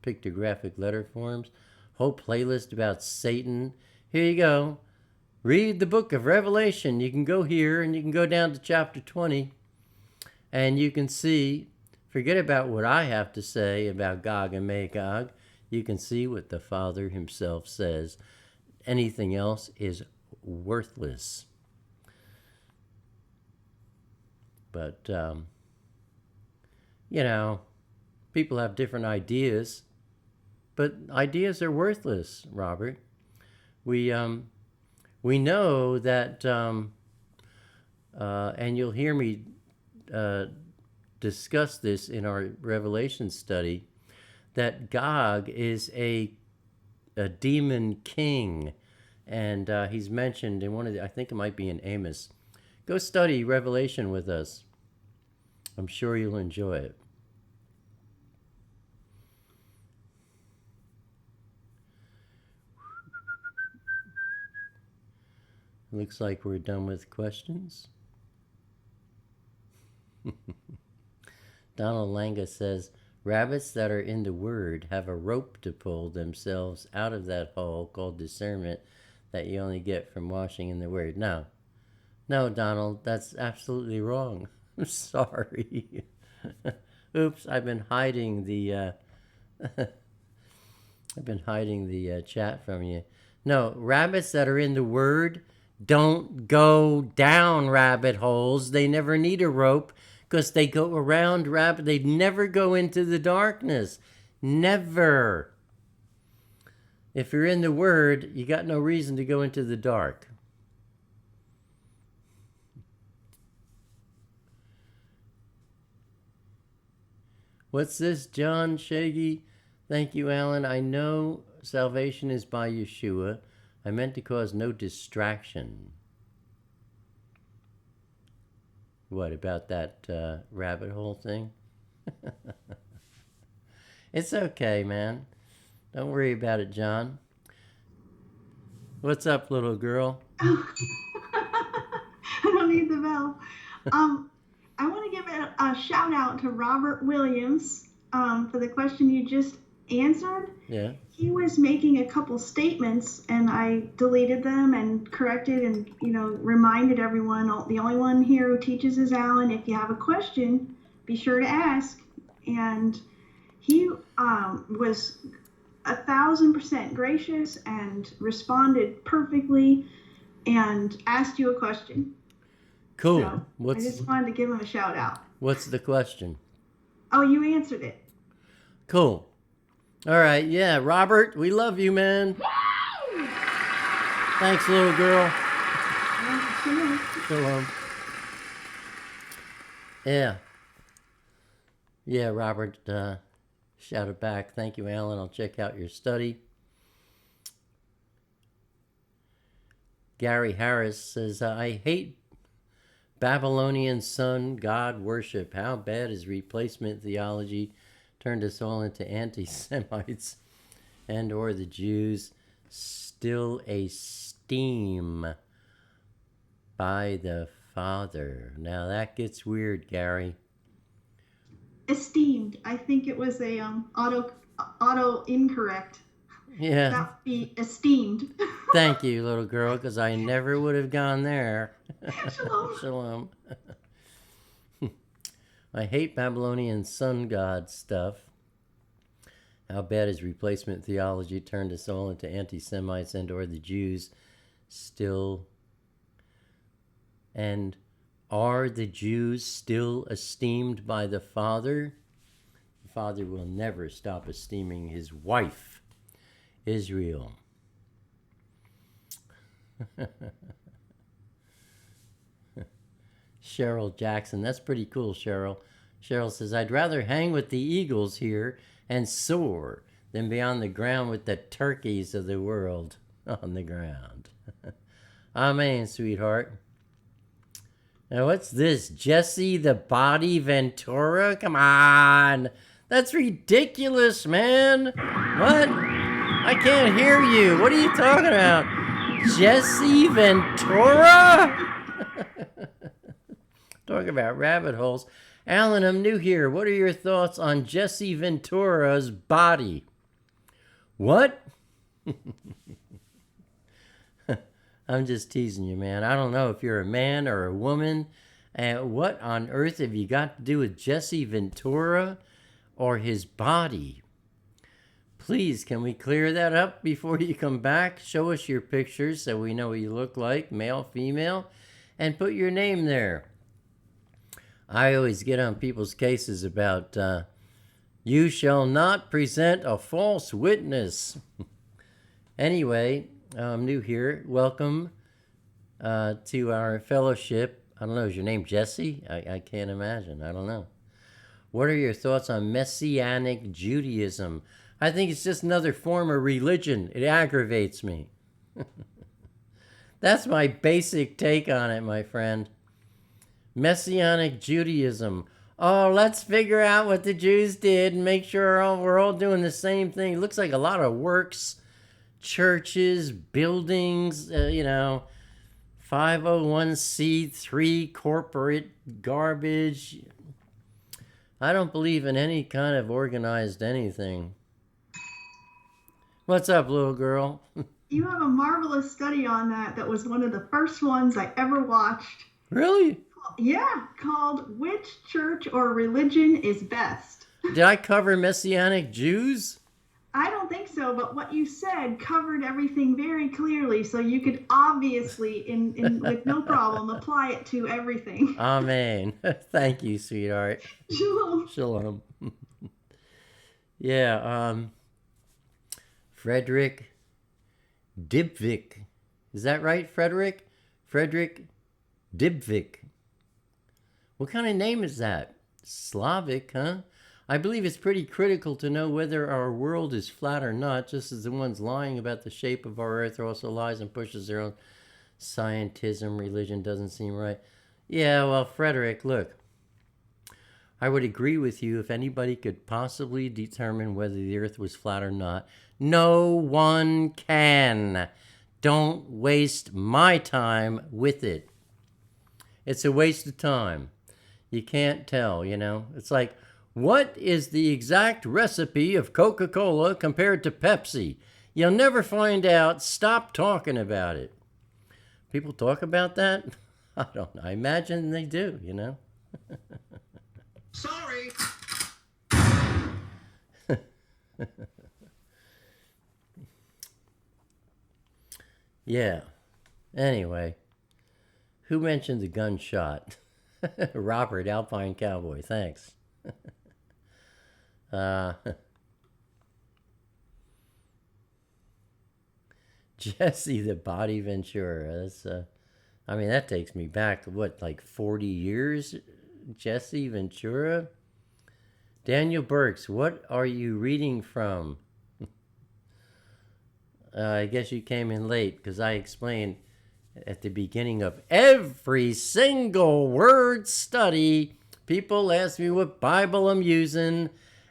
pictographic letter forms. Whole playlist about Satan. Here you go. Read the book of Revelation. You can go here and you can go down to chapter 20. And you can see, forget about what I have to say about Gog and Magog. You can see what the Father himself says. Anything else is worthless. But, people have different ideas. But ideas are worthless, Robert. We know that, and you'll hear me discuss this in our Revelation study, that Gog is a demon king, and he's mentioned in one of the, I think it might be in Amos. Go study Revelation with us. I'm sure you'll enjoy it. Looks like we're done with questions. Donald Langa says, rabbits that are in the Word have a rope to pull themselves out of that hole called discernment that you only get from washing in the Word. No, Donald, that's absolutely wrong. I'm sorry. Oops, I've been hiding the chat from you. No, rabbits that are in the Word don't go down rabbit holes. They never need a rope because they go around rabbit. They never go into the darkness. Never. If you're in the Word, you got no reason to go into the dark. What's this, John Shaggy? Thank you, Alan. I know salvation is by Yeshua. I meant to cause no distraction. What, about that rabbit hole thing? It's okay, man. Don't worry about it, John. What's up, little girl? I don't need the bell. I want to give a shout out to Robert Williams for the question you just answered. Yeah. He was making a couple statements, and I deleted them and corrected and, reminded everyone, the only one here who teaches is Alan. If you have a question, be sure to ask. And he was 1,000% gracious and responded perfectly and asked you a question. Cool. So I just wanted to give him a shout out. What's the question? Oh, you answered it. Cool. All right, yeah, Robert, we love you, man. Thanks, little girl. Shalom. Yeah, Robert, shout it back. Thank you, Alan. I'll check out your study. Gary Harris says, I hate Babylonian sun god worship. How bad is replacement theology turned us all into anti-Semites and or the Jews still esteem by the Father? Now that gets weird, Gary. Esteemed. I think it was a auto incorrect. Yeah. That would be esteemed. Thank you, little girl, because I never would have gone there. Shalom. Shalom. I hate Babylonian sun god stuff. How bad is replacement theology turned us all into anti-Semites and or the Jews still? And are the Jews still esteemed by the Father? The Father will never stop esteeming his wife, Israel. Cheryl Jackson, that's pretty cool, Cheryl. Cheryl says, I'd rather hang with the eagles here and soar than be on the ground with the turkeys of the world on the ground. Amen, sweetheart. Now, what's this? Jesse the Body Ventura? Come on. That's ridiculous, man. What? I can't hear you. What are you talking about? Jesse Ventura? Talking about rabbit holes. Alan, I'm new here. What are your thoughts on Jesse Ventura's body? What? I'm just teasing you, man. I don't know if you're a man or a woman, And what on earth have you got to do with Jesse Ventura or his body? Please, can we clear that up before you come back? Show us your pictures so we know what you look like, male, female, and put your name there. I always get on people's cases about, you shall not present a false witness. Anyway, I'm new here. Welcome to our fellowship. I don't know, is your name Jesse? I can't imagine. I don't know. What are your thoughts on Messianic Judaism? I think it's just another form of religion. It aggravates me. That's my basic take on it, my friend. Messianic Judaism. Oh, let's figure out what the Jews did and make sure we're all doing the same thing. It looks like a lot of works, churches, buildings, 501c3 corporate garbage. I don't believe in any kind of organized anything. What's up, little girl? You have a marvelous study on that was one of the first ones I ever watched. Really? Yeah, called Which Church or Religion is Best? Did I cover Messianic Jews? I don't think so, but what you said covered everything very clearly, so you could obviously, with no problem, apply it to everything. Amen. Thank you, sweetheart. Shalom. Shalom. Yeah, Frederick Dibvik. Is that right, Frederick? Frederick Dibvik. What kind of name is that? Slavic, huh? I believe it's pretty critical to know whether our world is flat or not, just as the ones lying about the shape of our earth also lies and pushes their own scientism. Religion doesn't seem right. Yeah, well, Frederick, look. I would agree with you if anybody could possibly determine whether the earth was flat or not. No one can. Don't waste my time with it. It's a waste of time. You can't tell, It's like, what is the exact recipe of Coca-Cola compared to Pepsi? You'll never find out. Stop talking about it. People talk about that? I don't know. I imagine they do, Sorry. Yeah. Anyway, who mentioned the gunshot? Robert, Alpine Cowboy. Thanks. Jesse the Body Ventura. That's that takes me back, like 40 years? Jesse Ventura? Daniel Burks, what are you reading from? I guess you came in late because I explained at the beginning of every single word study. People ask me what Bible I'm using,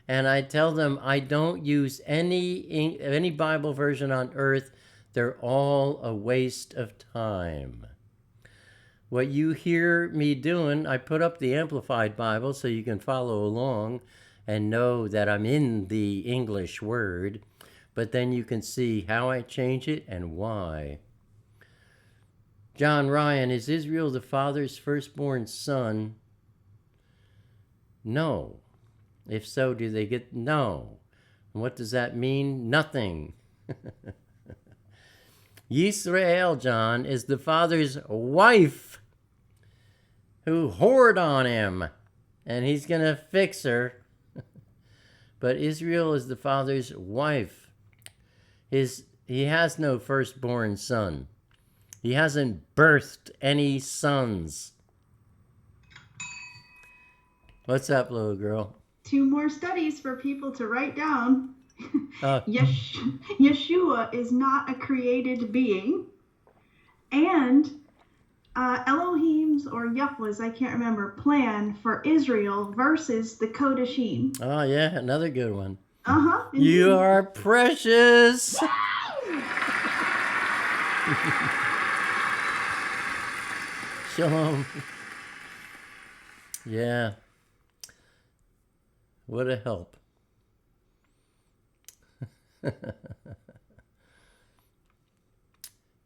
and I tell them I don't use any Bible version on earth. They're all a waste of time. What you hear me doing, I put up the Amplified Bible so you can follow along and know that I'm in the English word, but then you can see how I change it and why. John Ryan, is Israel the Father's firstborn son? No. If so, do they get no? And what does that mean? Nothing. Yisrael, John, is the father's wife who whored on him, and he's going to fix her. But Israel is the father's wife. He has no firstborn son. He hasn't birthed any sons. What's up, little girl? 2 more studies for people to write down. Yeshua is not a created being. And Elohim's or Yahweh's, I can't remember, plan for Israel versus the Kodashim. Oh, yeah, another good one. Uh-huh. You are precious. Shalom. Yeah. What a help.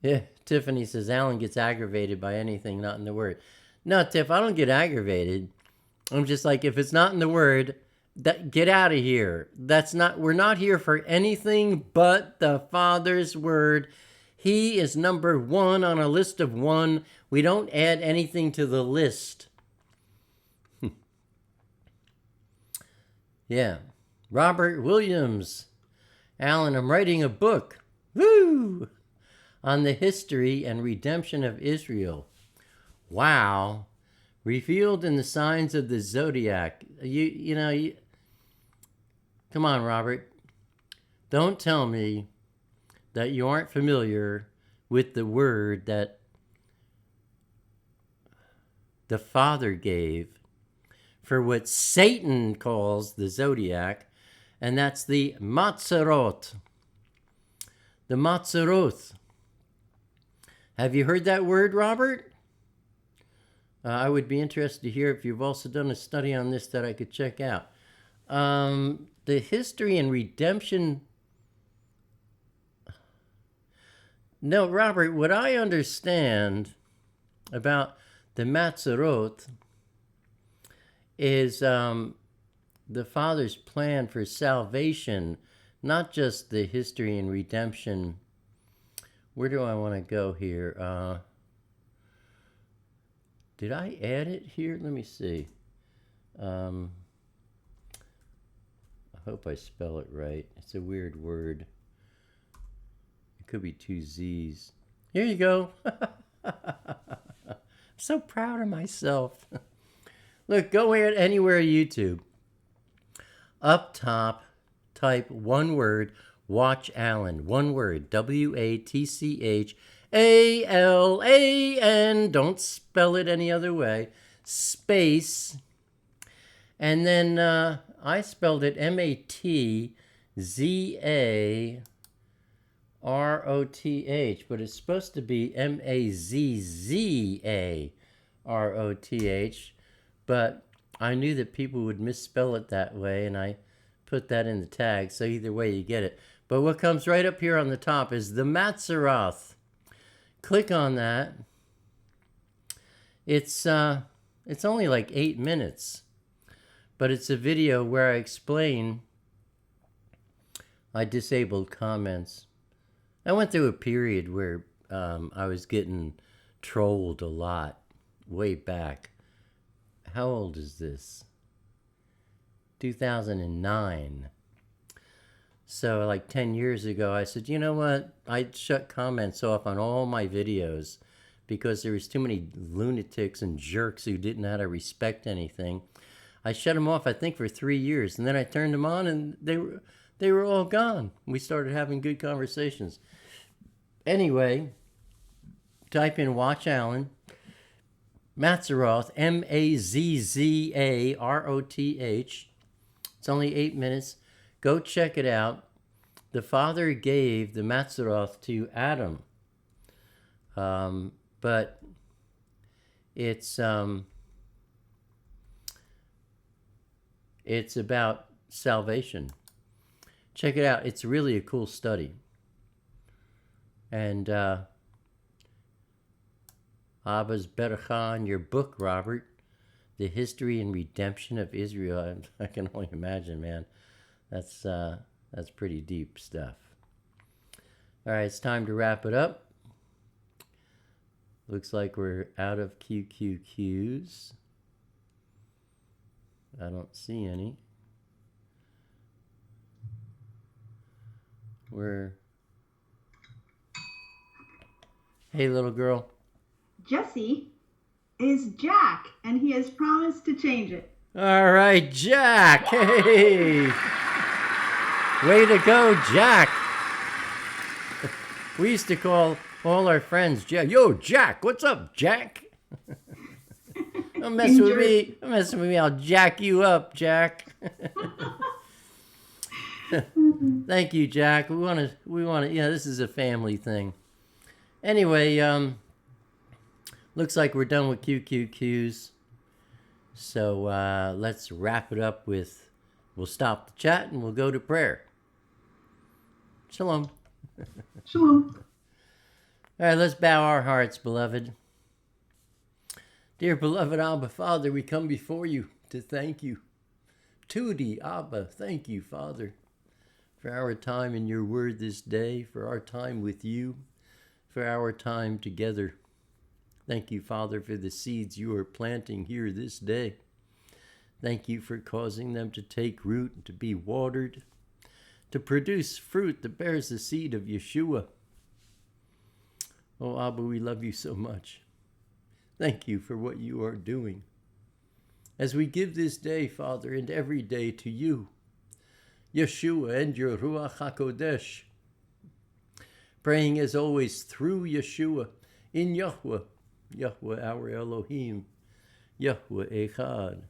Yeah, Tiffany says Alan gets aggravated by anything not in the Word. No, Tiff, I don't get aggravated. I'm just like, if it's not in the Word, get out of here. We're not here for anything but the Father's Word. He is number one on a list of one. We don't add anything to the list. Yeah. Robert Williams. Alan, I'm writing a book. Woo! On the history and redemption of Israel. Wow. Revealed in the signs of the zodiac. Come on, Robert. Don't tell me that you aren't familiar with the word that the Father gave for what Satan calls the zodiac, and that's the Matzerot. The Matzeroth. Have you heard that word, Robert? I would be interested to hear if you've also done a study on this that I could check out. The history and redemption. No, Robert, what I understand about the Matzerot is the Father's plan for salvation, not just the history and redemption. Where do I want to go here? Did I add it here? Let me see. I hope I spell it right. It's a weird word. It could be 2 Z's. Here you go. I'm so proud of myself. Look, go anywhere YouTube. Up top, type one word, Watch Alan. One word, WATCHALAN. Don't spell it any other way. Space. And then I spelled it MATZAROTH, but it's supposed to be MAZZAROTH. But I knew that people would misspell it that way, and I put that in the tag, so either way you get it. But what comes right up here on the top is the Matzeroth. Click on that. It's only like 8 minutes, but it's a video where I explain. I disabled comments. I went through a period where I was getting trolled a lot way back. How old is this? 2009. So like 10 years ago, I said, you know what? I'd shut comments off on all my videos because there was too many lunatics and jerks who didn't know how to respect anything. I shut them off, I think, for 3 years, and then I turned them on, and they were all gone. We started having good conversations. Anyway, type in Watch Alan. Matzeroth, MAZZAROTH. It's only 8 minutes. Go check it out. The Father gave the Matzeroth to Adam. But it's about salvation. Check it out. It's really a cool study. And Abba's Beracha in your book, Robert, The History and Redemption of Israel. I can only imagine, man. That's pretty deep stuff. All right, it's time to wrap it up. Looks like we're out of QQQs. I don't see any. Hey, little girl. Jesse is Jack, and he has promised to change it. All right, Jack. Hey. Way to go, Jack. We used to call all our friends Jack. Yo, Jack, what's up, Jack? Don't mess with me. Don't mess with me. I'll jack you up, Jack. Thank you, Jack. We want to, this is a family thing. Anyway, looks like we're done with QQQs. So let's wrap it up with, we'll stop the chat and we'll go to prayer. Shalom. Shalom. All right, let's bow our hearts, beloved. Dear beloved Abba, Father, we come before you to thank you. Tudi, Abba, thank you, Father, for our time in your word this day, for our time with you, for our time together. Thank you, Father, for the seeds you are planting here this day. Thank you for causing them to take root and to be watered, to produce fruit that bears the seed of Yeshua. Oh, Abba, we love you so much. Thank you for what you are doing. As we give this day, Father, and every day to you, Yeshua and your Ruach HaKodesh, praying as always through Yeshua, in Yahuwah, Yahuwah our Elohim, Yahuwah Echad.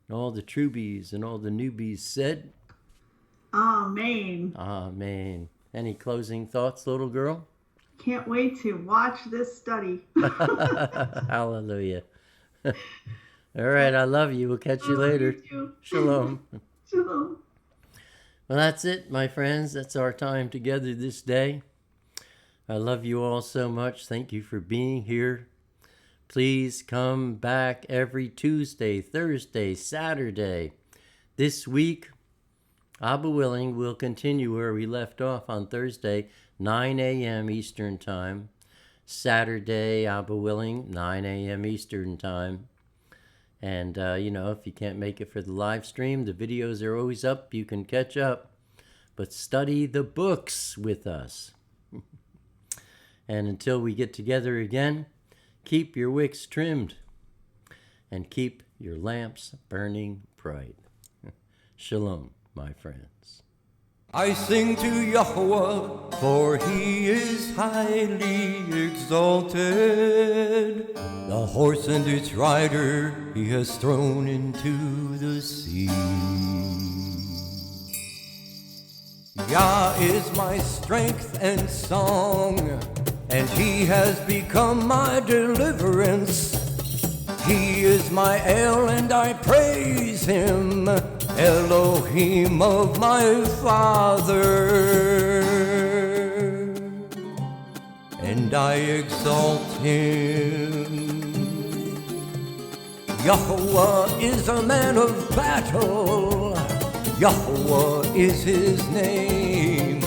And all the trubies and all the newbies said, Amen. Amen. Any closing thoughts, little girl? Can't wait to watch this study. Hallelujah. All right, I love you. We'll catch you later. You too. Shalom. Shalom. Well, that's it, my friends. That's our time together this day. I love you all so much. Thank you for being here. Please come back every Tuesday, Thursday, Saturday. This week, Abba willing, we'll continue where we left off on Thursday, 9 a.m. Eastern Time. Saturday, Abba willing, 9 a.m. Eastern Time. And, if you can't make it for the live stream, the videos are always up. You can catch up. But study the books with us. And until we get together again, keep your wicks trimmed and keep your lamps burning bright. Shalom, my friends. I sing to Yahuwah, for he is highly exalted. The horse and its rider he has thrown into the sea. Yah is my strength and song, and he has become my deliverance. He is my El, and I praise him, Elohim of my father, and I exalt him. Yahuwah is a man of battle, Yahuwah is his name.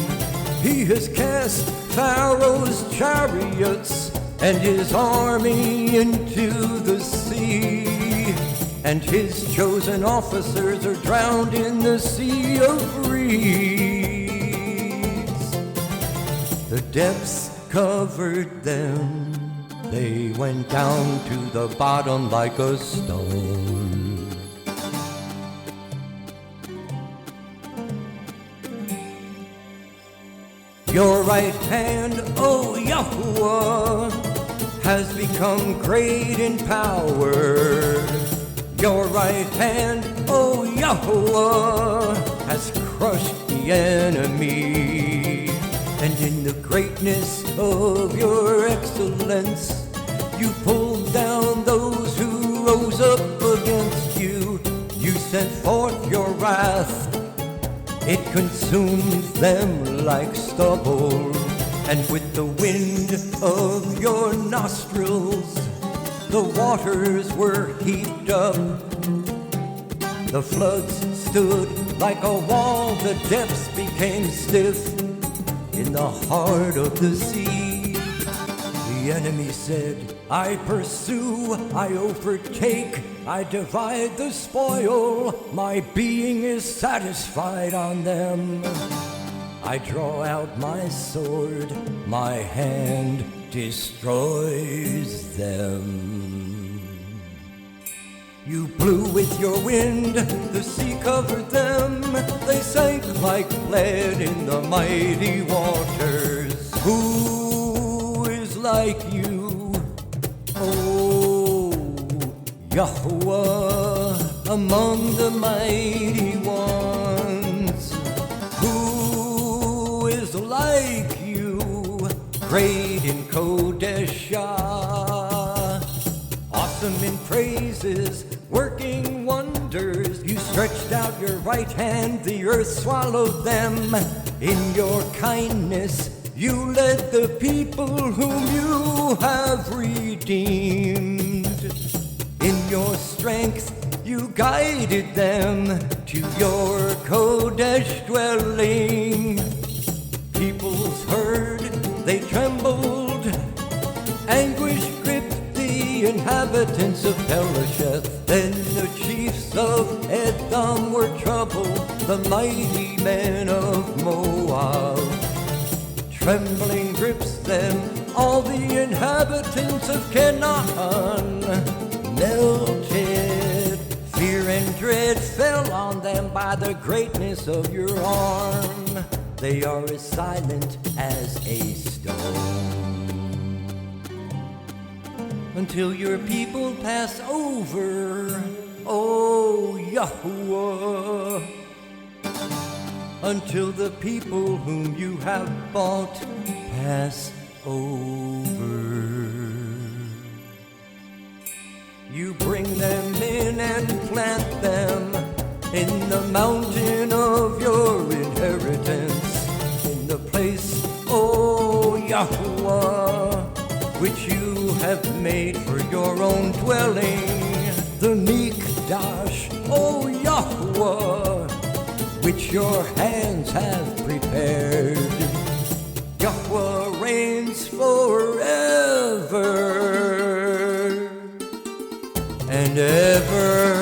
He has cast Pharaoh's chariots and his army into the sea, and his chosen officers are drowned in the sea of reeds. The depths covered them, they went down to the bottom like a stone. Your right hand, O Yahuwah, has become great in power. Your right hand, O Yahuwah, has crushed the enemy. And in the greatness of your excellence, you pulled down those who rose up against you. You sent forth your wrath, it consumes them like stubble. And with the wind of your nostrils, the waters were heaped up. The floods stood like a wall, the depths became stiff in the heart of the sea. The enemy said, I pursue, I overtake, I divide the spoil, my being is satisfied on them. I draw out my sword, my hand destroys them. You blew with your wind, the sea covered them, they sank like lead in the mighty waters. Who is like you, O Yahuwah, among the mighty ones? Who is like you, great in Kodeshah, awesome in praises, working wonders? You stretched out your right hand, the earth swallowed them. In your kindness you led the people whom you have redeemed. strength, you guided them to your Kodesh dwelling. Peoples heard, they trembled. Anguish gripped the inhabitants of Pelasheth. Then the chiefs of Edom were troubled, the mighty men of Moab. Trembling grips them, all the inhabitants of Canaan melted. Fear and dread fell on them by the greatness of your arm. They are as silent as a stone. Until your people pass over, O Yahuwah. Until the people whom you have bought pass over. You bring them in and plant them in the mountain of your inheritance, in the place, O Yahuwah, which you have made for your own dwelling, the Mikdash, O Yahuwah, which your hands have prepared. Yahuwah reigns forever and ever.